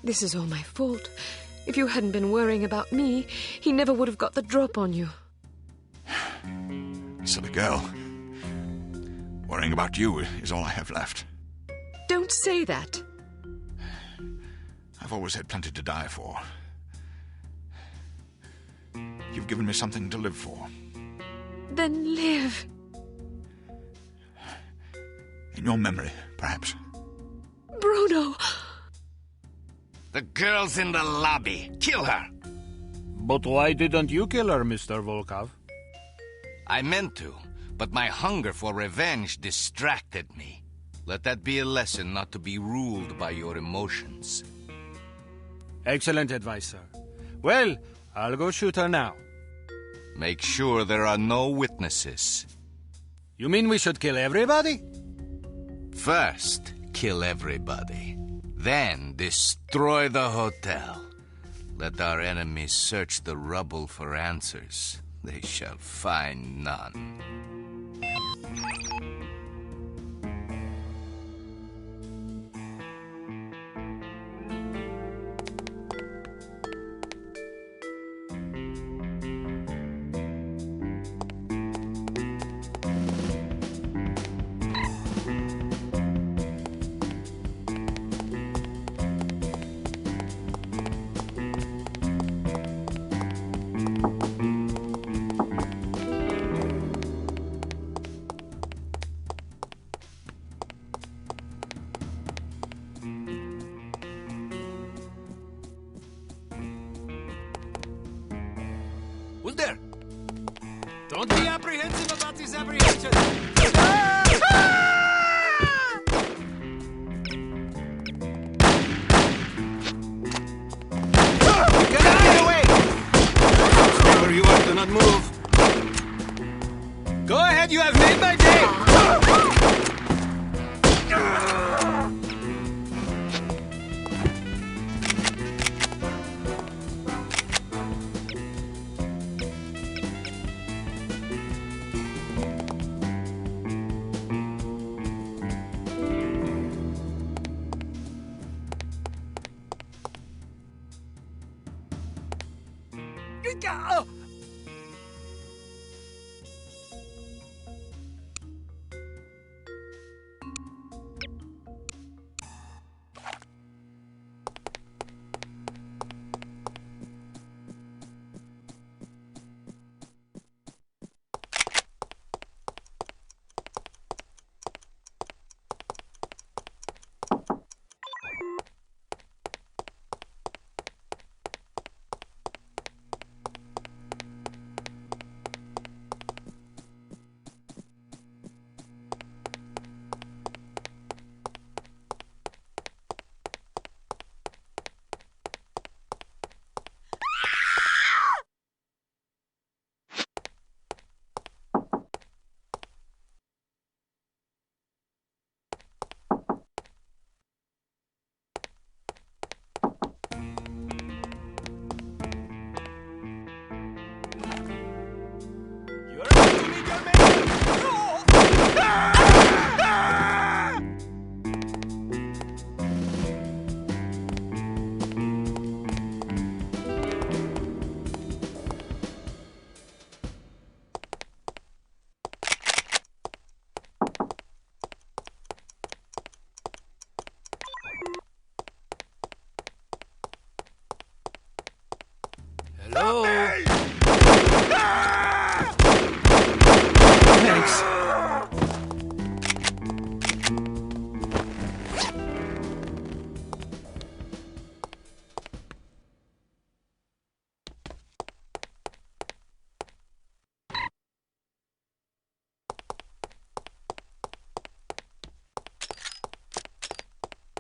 This is all my fault. If you hadn't been worrying about me, he never would have got the drop on you. Silly girl. Worrying about you is all I have left. Don't say that. I've always had plenty to die for. You've given me something to live for. Then live. In your memory, perhaps. Bruno! The girl's in the lobby. Kill her. But why didn't you kill her, Mr. Volkov? I meant to, but my hunger for revenge distracted me. Let that be a lesson not to be ruled by your emotions. Excellent advice, sir. Well, I'll go shoot her now. Make sure there are no witnesses. You mean we should kill everybody? First, kill everybody. Then destroy the hotel. Let our enemies search the rubble for answers. They shall find none.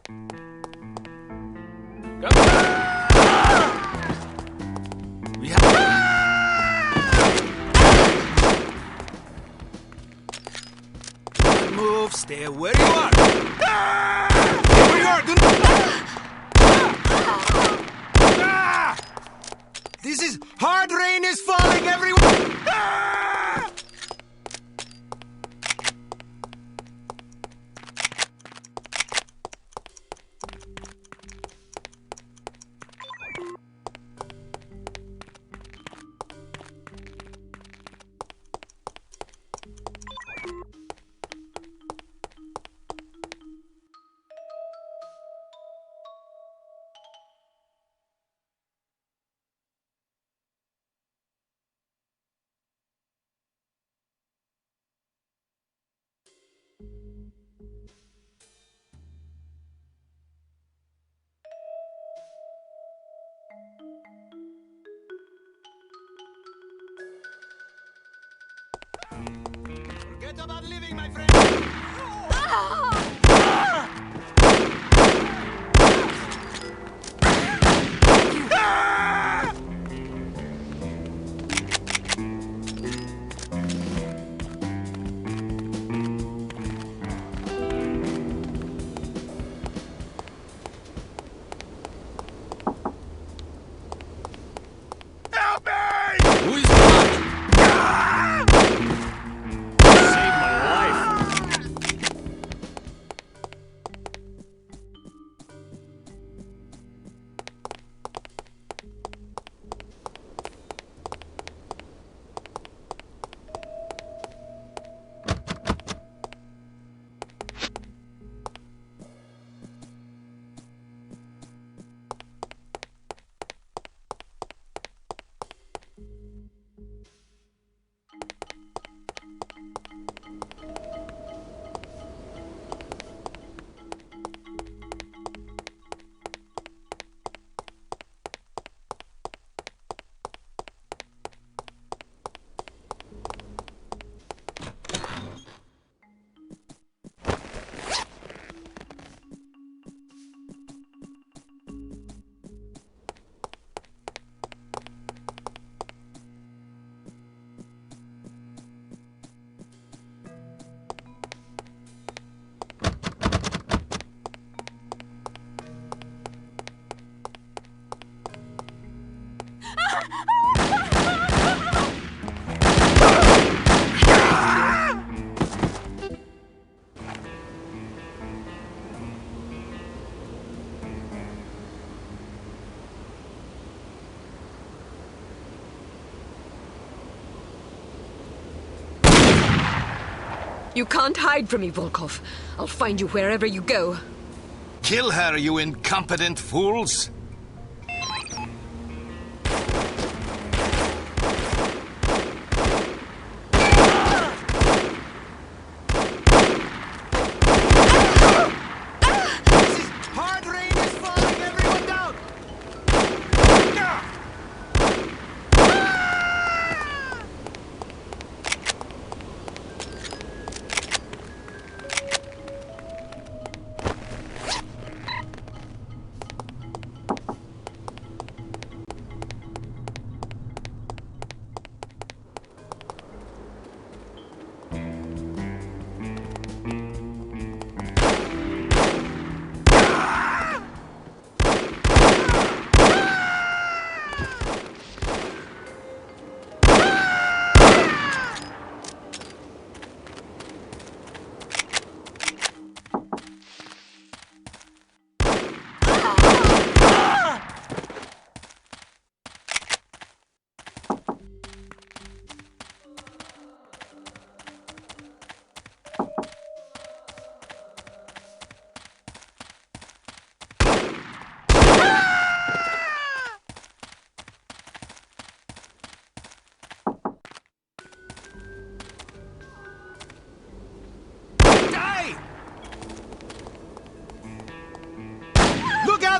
Don't move, stay where you are. Stay where you are. This is hard rain is falling everywhere. Forget about living, my friend. Help me! Who is that? Saved my life. You can't hide from me, Volkov. I'll find you wherever you go. Kill her, you incompetent fools! Hard rain is falling everyone down.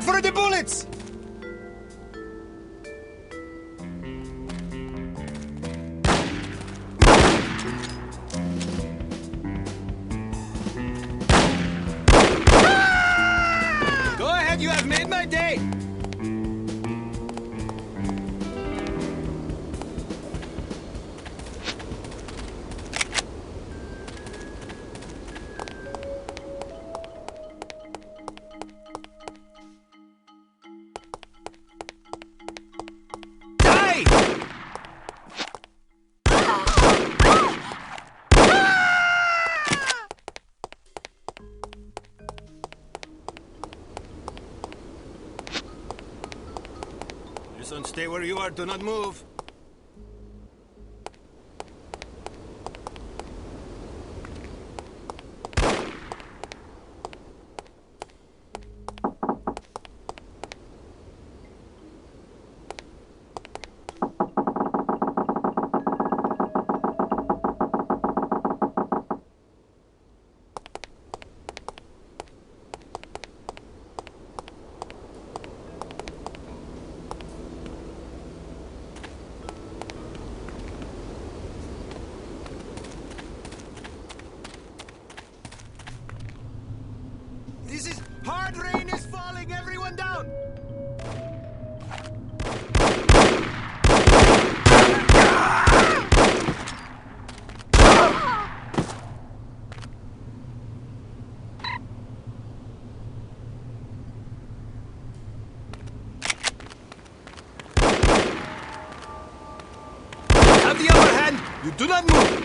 For the bullets! Harbison, stay where you are. Do not move. This is hard rain is falling. Everyone down. Have the upper hand. You do not move.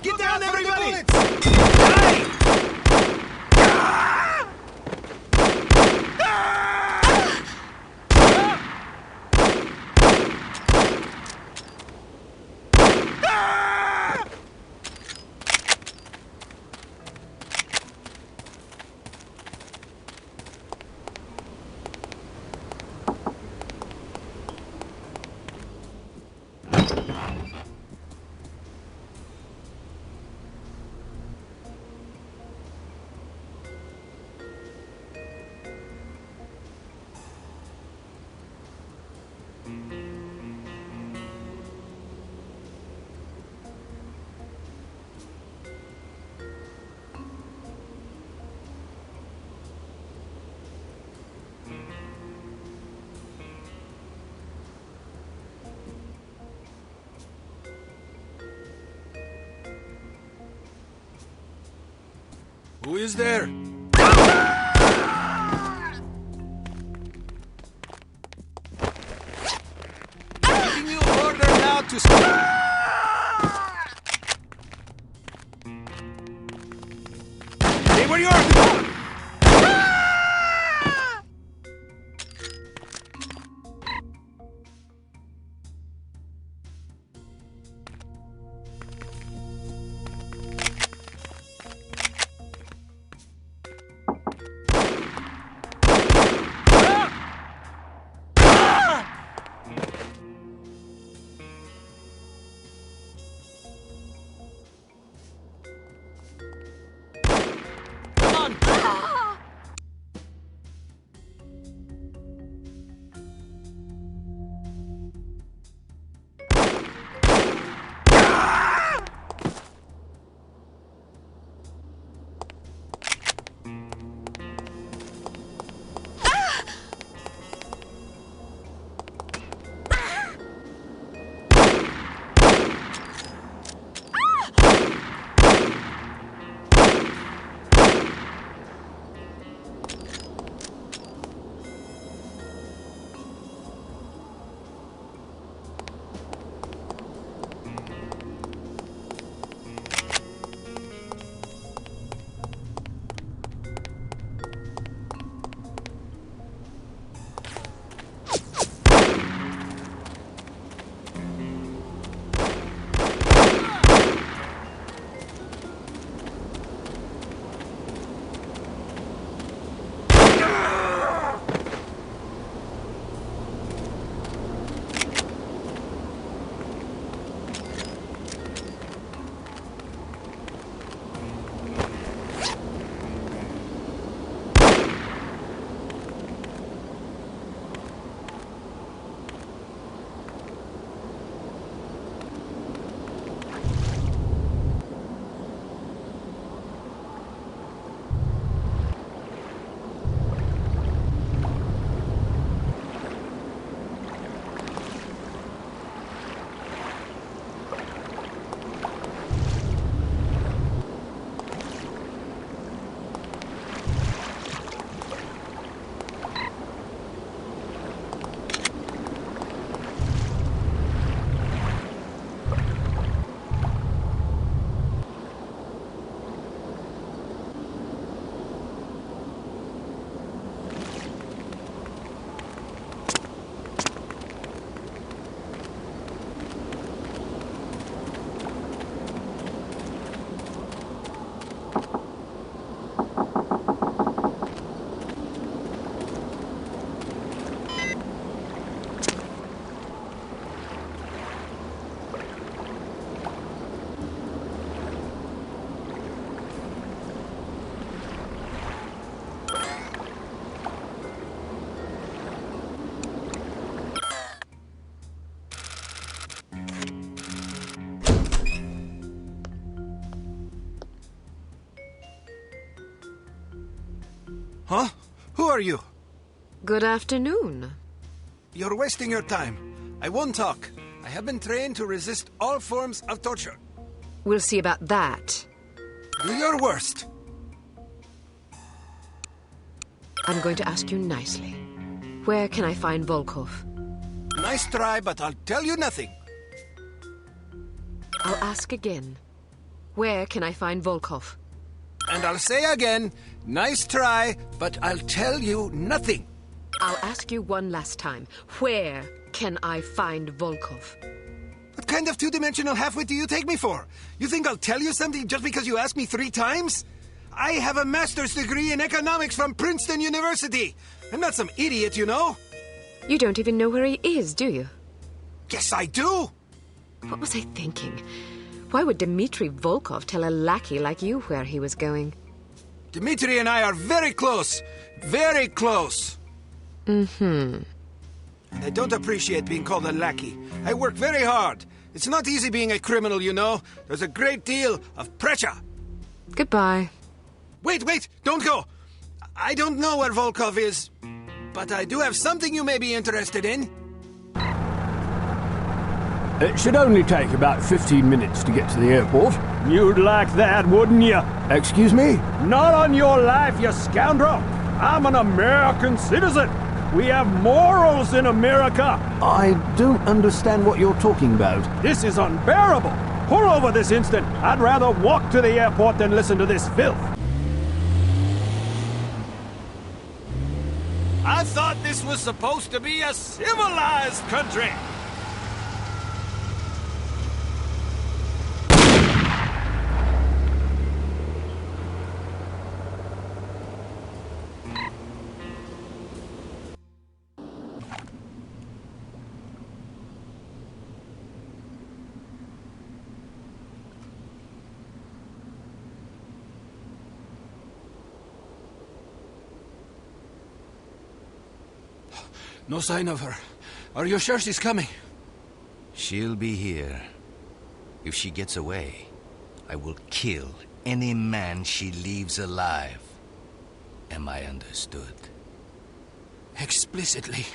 Get down, everybody! Die! Who is there? Giving you order now to stop. Stay where you are. Huh? Who are you? Good afternoon. You're wasting your time. I won't talk. I have been trained to resist all forms of torture. We'll see about that. Do your worst. I'm going to ask you nicely. Where can I find Volkov? Nice try, but I'll tell you nothing. I'll ask again. Where can I find Volkov? And I'll say again, nice try, but I'll tell you nothing. I'll ask you one last time. Where can I find Volkov? What kind of two-dimensional halfwit do you take me for? You think I'll tell you something just because you asked me 3 times? I have a master's degree in economics from Princeton University. I'm not some idiot, you know. You don't even know where he is, do you? Yes, I do. What was I thinking? Why would Dmitri Volkov tell a lackey like you where he was going? Dmitri and I are very close. Very close. Mm-hmm. And I don't appreciate being called a lackey. I work very hard. It's not easy being a criminal, you know. There's a great deal of pressure. Goodbye. Wait, don't go. I don't know where Volkov is, but I do have something you may be interested in. It should only take about 15 minutes to get to the airport. You'd like that, wouldn't you? Excuse me? Not on your life, you scoundrel! I'm an American citizen! We have morals in America! I don't understand what you're talking about. This is unbearable! Pull over this instant! I'd rather walk to the airport than listen to this filth! I thought this was supposed to be a civilized country! No sign of her. Are you sure she's coming? She'll be here. If she gets away, I will kill any man she leaves alive. Am I understood? Explicitly.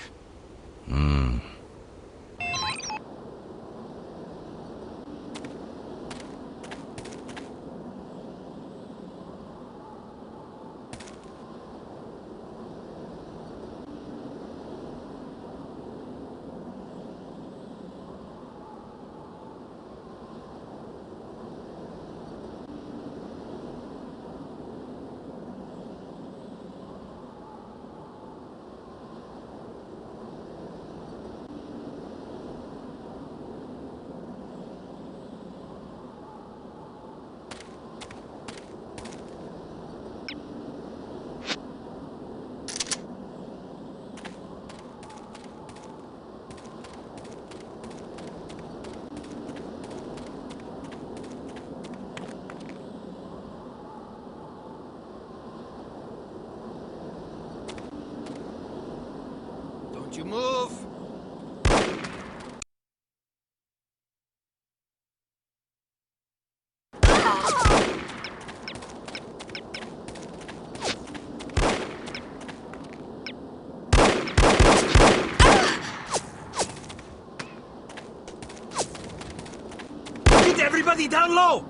Don't you move! Get everybody down low!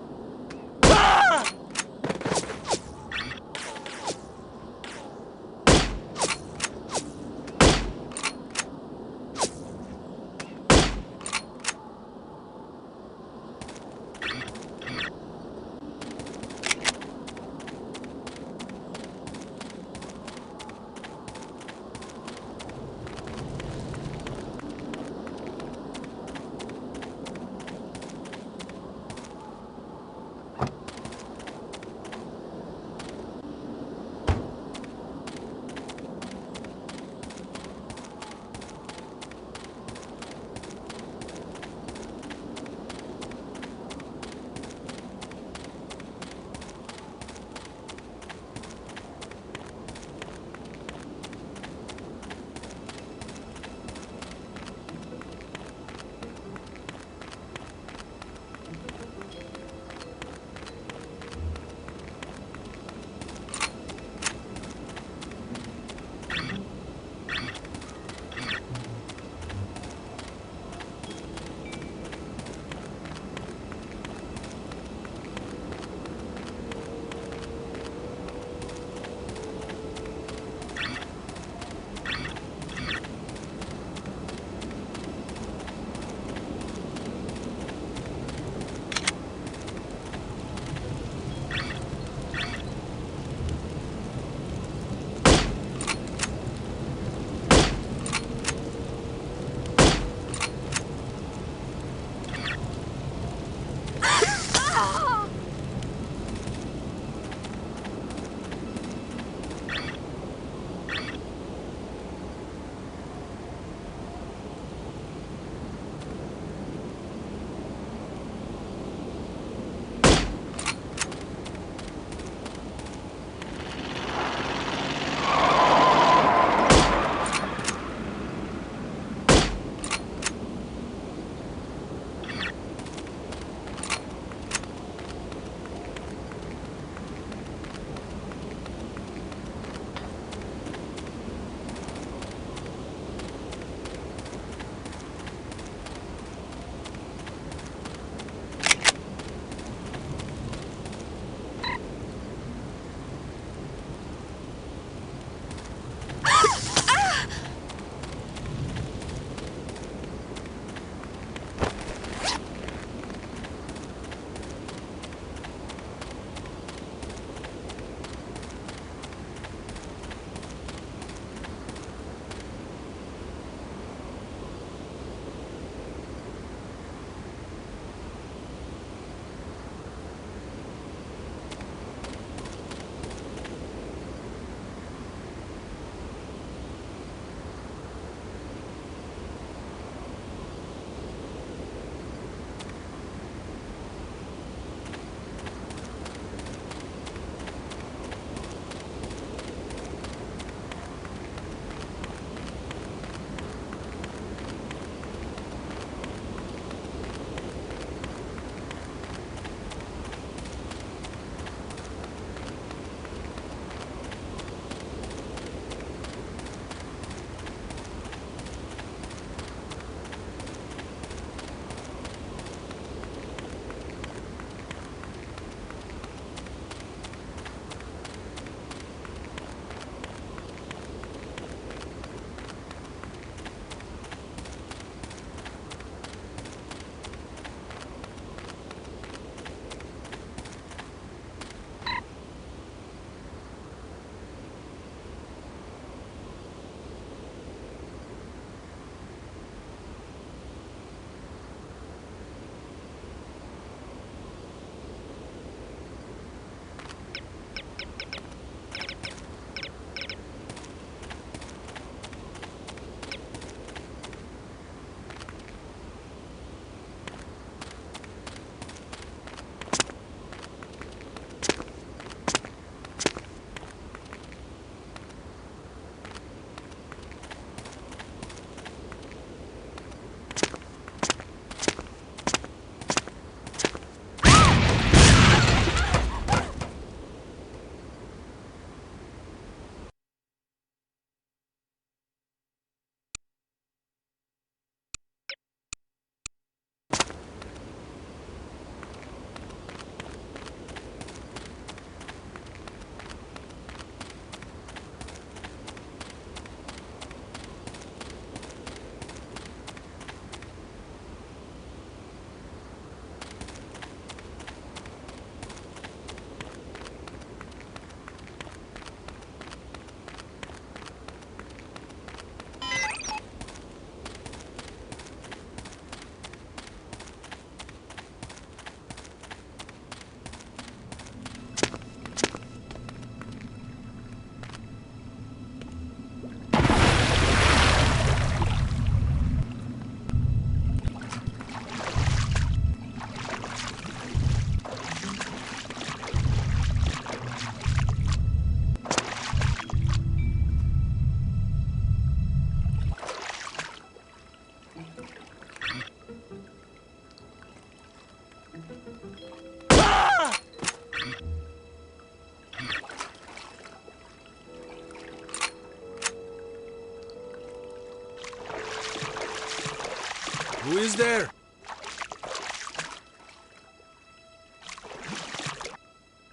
Who is there?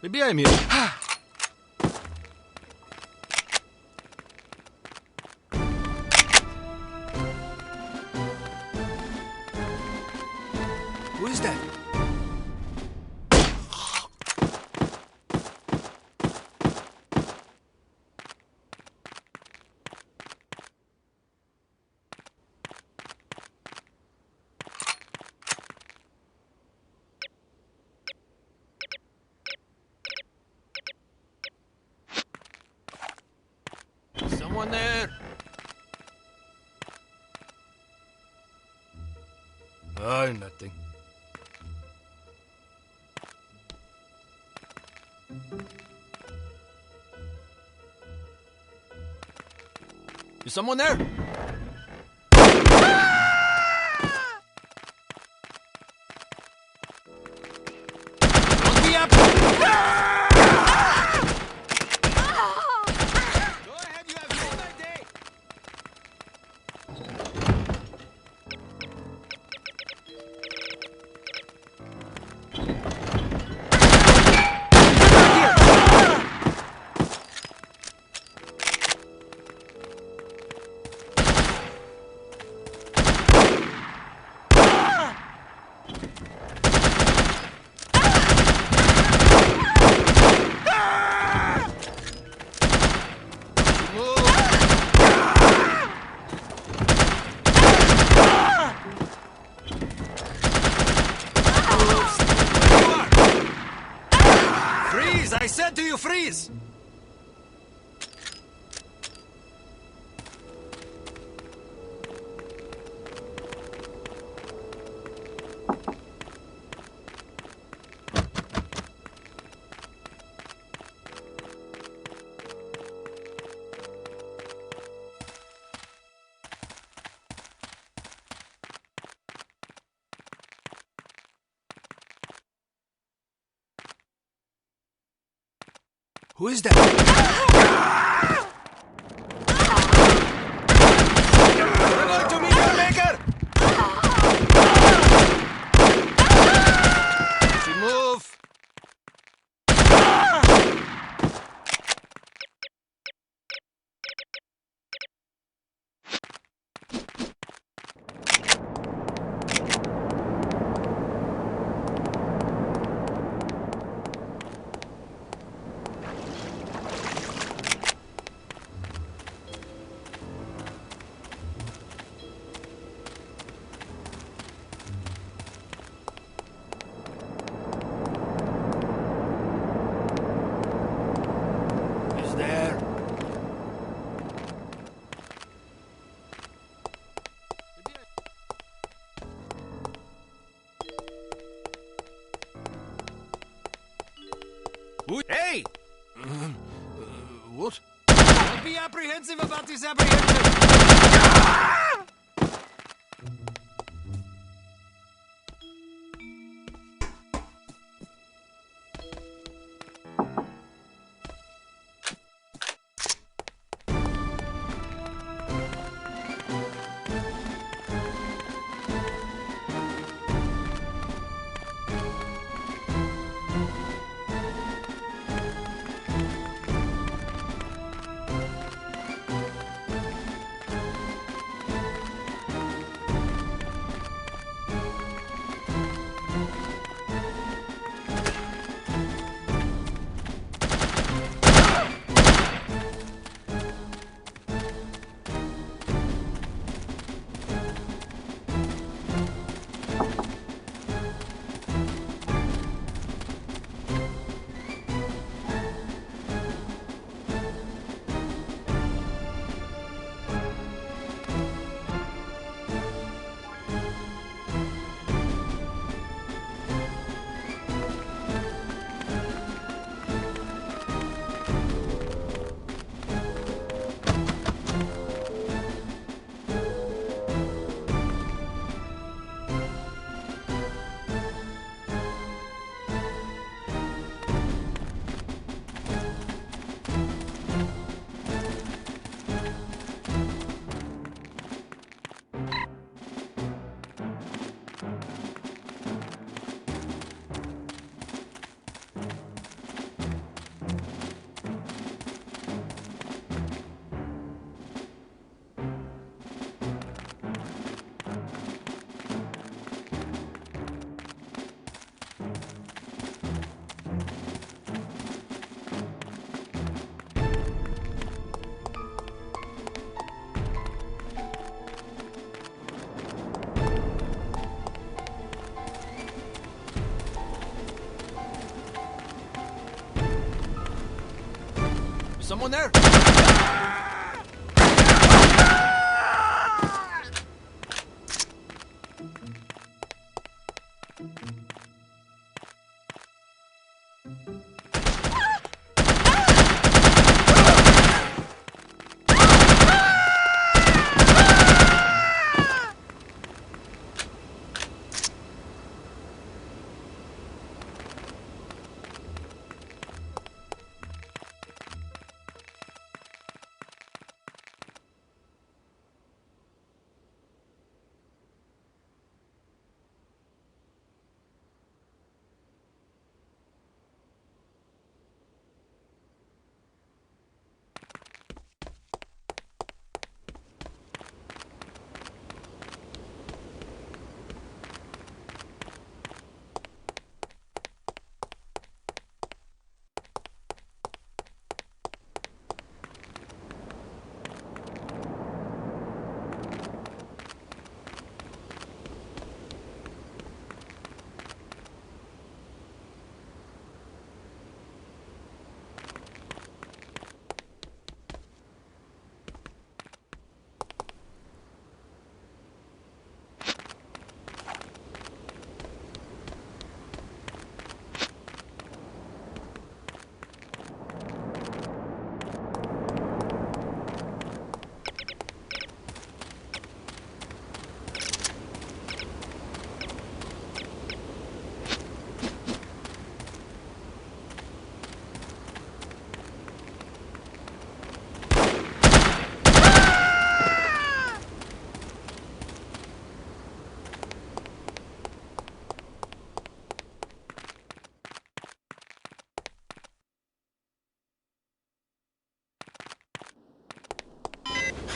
Maybe I'm here. Who is that? Someone there? Oh, nothing. Is someone there? Don't be up! Go ahead, you have all my day. Freeze! I said to you, freeze! Who is that? We're going to meet your maker! She move! Is there? Hey! What? Don't be apprehensive about this apprehension! Someone there?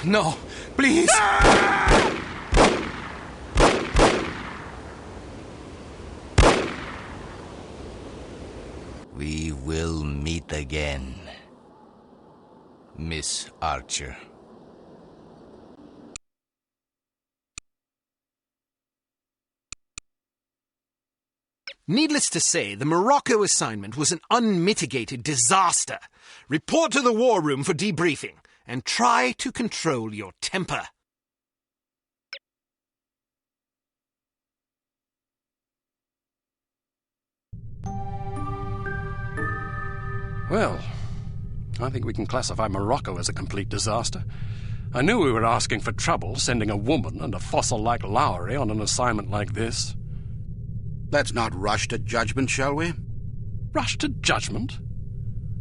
No, please! We will meet again, Miss Archer. Needless to say, the Morocco assignment was an unmitigated disaster. Report to the war room for debriefing, and try to control your temper. Well, I think we can classify Morocco as a complete disaster. I knew we were asking for trouble, sending a woman and a fossil like Lowry on an assignment like this. Let's not rush to judgment, shall we? Rush to judgment?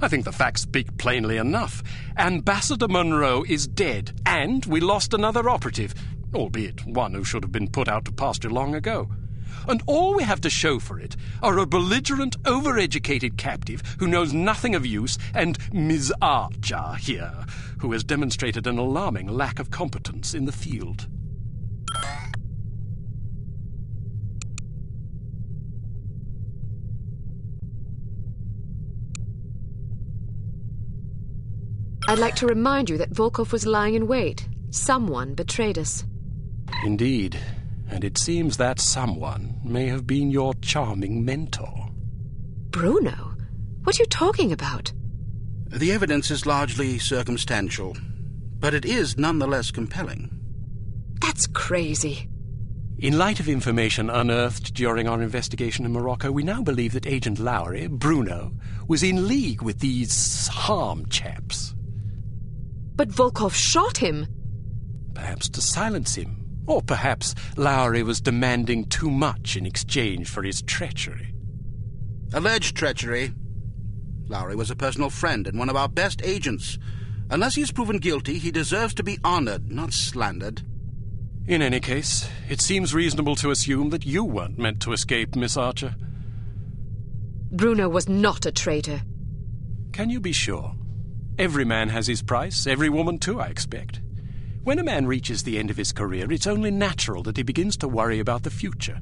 I think the facts speak plainly enough. Ambassador Monroe is dead, and we lost another operative, albeit one who should have been put out to pasture long ago. And all we have to show for it are a belligerent, overeducated captive who knows nothing of use, and Ms. Archer here, who has demonstrated an alarming lack of competence in the field. I'd like to remind you that Volkov was lying in wait. Someone betrayed us. Indeed, and it seems that someone may have been your charming mentor. Bruno? What are you talking about? The evidence is largely circumstantial, but it is nonetheless compelling. That's crazy. In light of information unearthed during our investigation in Morocco, we now believe that Agent Lowry, Bruno, was in league with these harm chaps. But Volkov shot him. Perhaps to silence him. Or perhaps Lowry was demanding too much in exchange for his treachery. Alleged treachery. Lowry was a personal friend and one of our best agents. Unless he is proven guilty, he deserves to be honored, not slandered. In any case, it seems reasonable to assume that you weren't meant to escape, Miss Archer. Bruno was not a traitor. Can you be sure? Every man has his price, every woman too, I expect. When a man reaches the end of his career, it's only natural that he begins to worry about the future.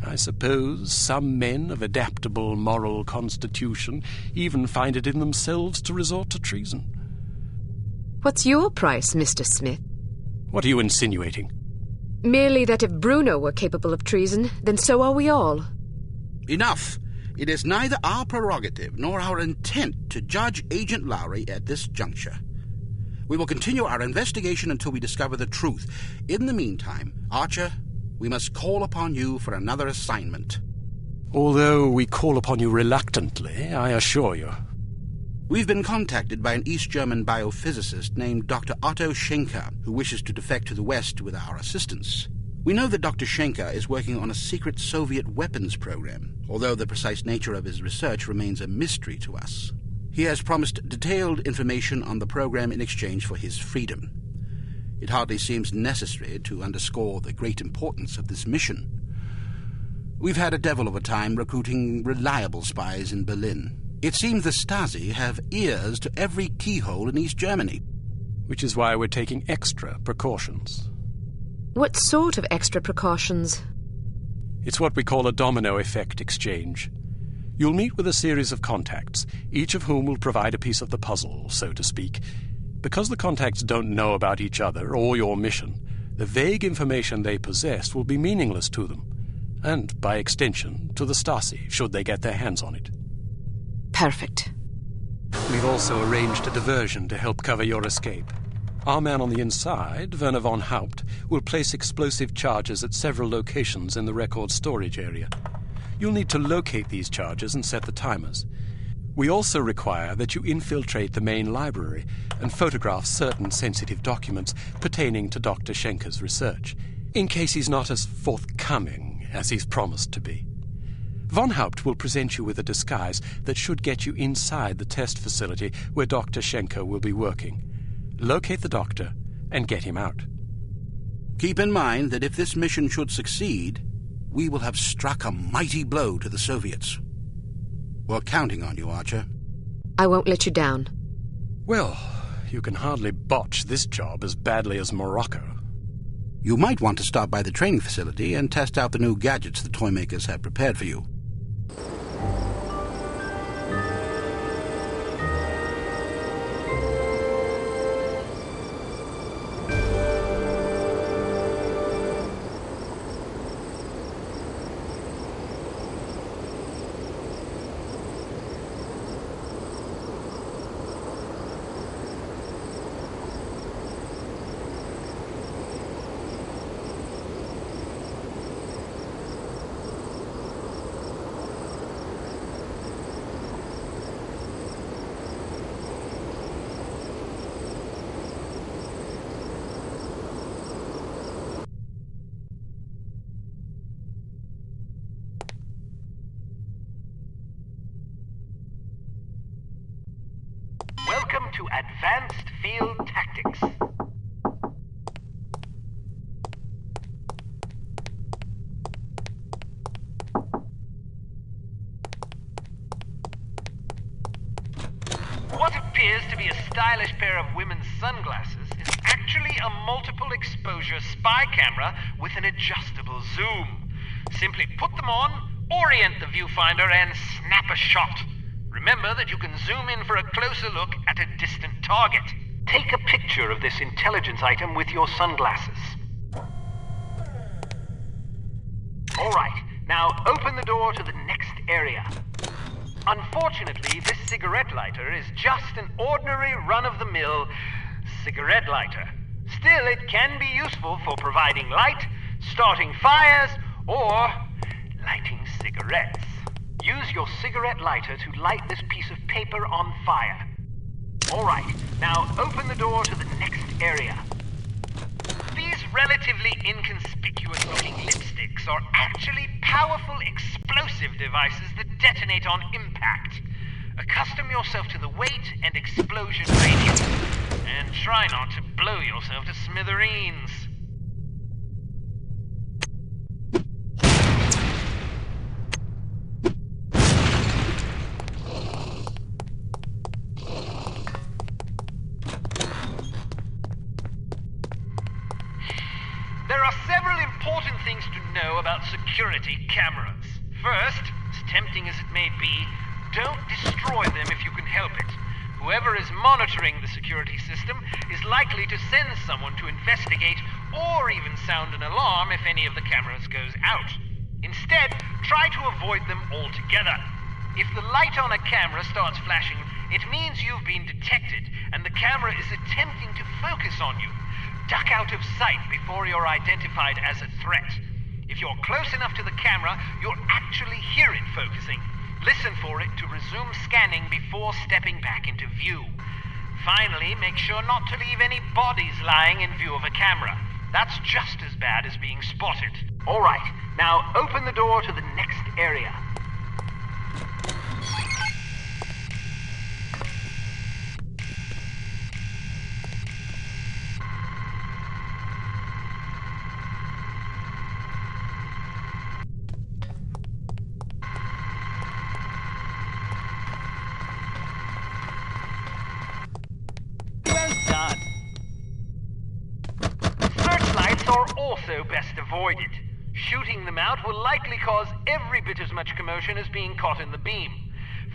I suppose some men of adaptable moral constitution even find it in themselves to resort to treason. What's your price, Mr. Smith? What are you insinuating? Merely that if Bruno were capable of treason, then so are we all. Enough! It is neither our prerogative nor our intent to judge Agent Lowry at this juncture. We will continue our investigation until we discover the truth. In the meantime, Archer, we must call upon you for another assignment. Although we call upon you reluctantly, I assure you. We've been contacted by an East German biophysicist named Dr. Otto Schenker, who wishes to defect to the West with our assistance. We know that Dr. Schenker is working on a secret Soviet weapons program, although the precise nature of his research remains a mystery to us. He has promised detailed information on the program in exchange for his freedom. It hardly seems necessary to underscore the great importance of this mission. We've had a devil of a time recruiting reliable spies in Berlin. It seems the Stasi have ears to every keyhole in East Germany. Which is why we're taking extra precautions. What sort of extra precautions? It's what we call a domino effect exchange. You'll meet with a series of contacts, each of whom will provide a piece of the puzzle, so to speak. Because the contacts don't know about each other or your mission, the vague information they possess will be meaningless to them, and, by extension, to the Stasi, should they get their hands on it. Perfect. We've also arranged a diversion to help cover your escape. Our man on the inside, Werner von Haupt, will place explosive charges at several locations in the record storage area. You'll need to locate these charges and set the timers. We also require that you infiltrate the main library and photograph certain sensitive documents pertaining to Dr. Schenker's research, in case he's not as forthcoming as he's promised to be. Von Haupt will present you with a disguise that should get you inside the test facility where Dr. Schenker will be working. Locate the doctor and get him out. Keep in mind that if this mission should succeed, we will have struck a mighty blow to the Soviets. We're counting on you, Archer. I won't let you down. Well, you can hardly botch this job as badly as Morocco. You might want to stop by the training facility and test out the new gadgets the toy makers have prepared for you. Welcome to Advanced Field Tactics. What appears to be a stylish pair of women's sunglasses is actually a multiple exposure spy camera with an adjustable zoom. Simply put them on, orient the viewfinder, and snap a shot. Remember that you can zoom in for a closer look at a distant target. Take a picture of this intelligence item with your sunglasses. All right, now open the door to the next area. Unfortunately, this cigarette lighter is just an ordinary run-of-the-mill cigarette lighter. Still, it can be useful for providing light, starting fires, or lighting cigarettes. Use your cigarette lighter to light this piece of paper on fire. All right, now open the door to the next area. These relatively inconspicuous-looking lipsticks are actually powerful explosive devices that detonate on impact. Accustom yourself to the weight and explosion radius, and try not to blow yourself to smithereens. There are several important things to know about security cameras. First, as tempting as it may be, don't destroy them if you can help it. Whoever is monitoring the security system is likely to send someone to investigate or even sound an alarm if any of the cameras goes out. Instead, try to avoid them altogether. If the light on a camera starts flashing, it means you've been detected, and the camera is attempting to focus on you. Duck out of sight before you're identified as a threat. If you're close enough to the camera, you'll actually hear it focusing. Listen for it to resume scanning before stepping back into view. Finally, make sure not to leave any bodies lying in view of a camera. That's just as bad as being spotted. All right, now open the door to the next area. Also best avoided. Shooting them out will likely cause every bit as much commotion as being caught in the beam.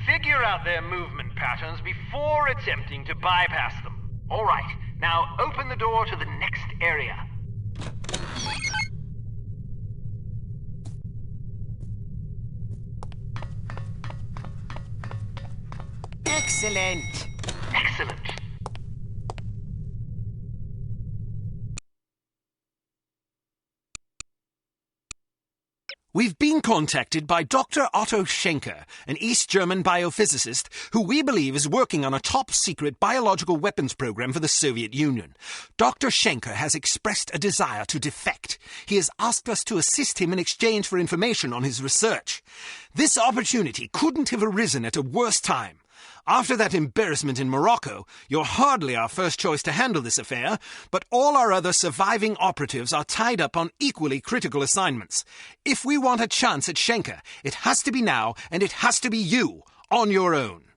Figure out their movement patterns before attempting to bypass them. All right, now open the door to the next area. Excellent. Excellent. We've been contacted by Dr. Otto Schenker, an East German biophysicist who we believe is working on a top-secret biological weapons program for the Soviet Union. Dr. Schenker has expressed a desire to defect. He has asked us to assist him in exchange for information on his research. This opportunity couldn't have arisen at a worse time. After that embarrassment in Morocco, you're hardly our first choice to handle this affair, but all our other surviving operatives are tied up on equally critical assignments. If we want a chance at Schenker, it has to be now, and it has to be you, on your own.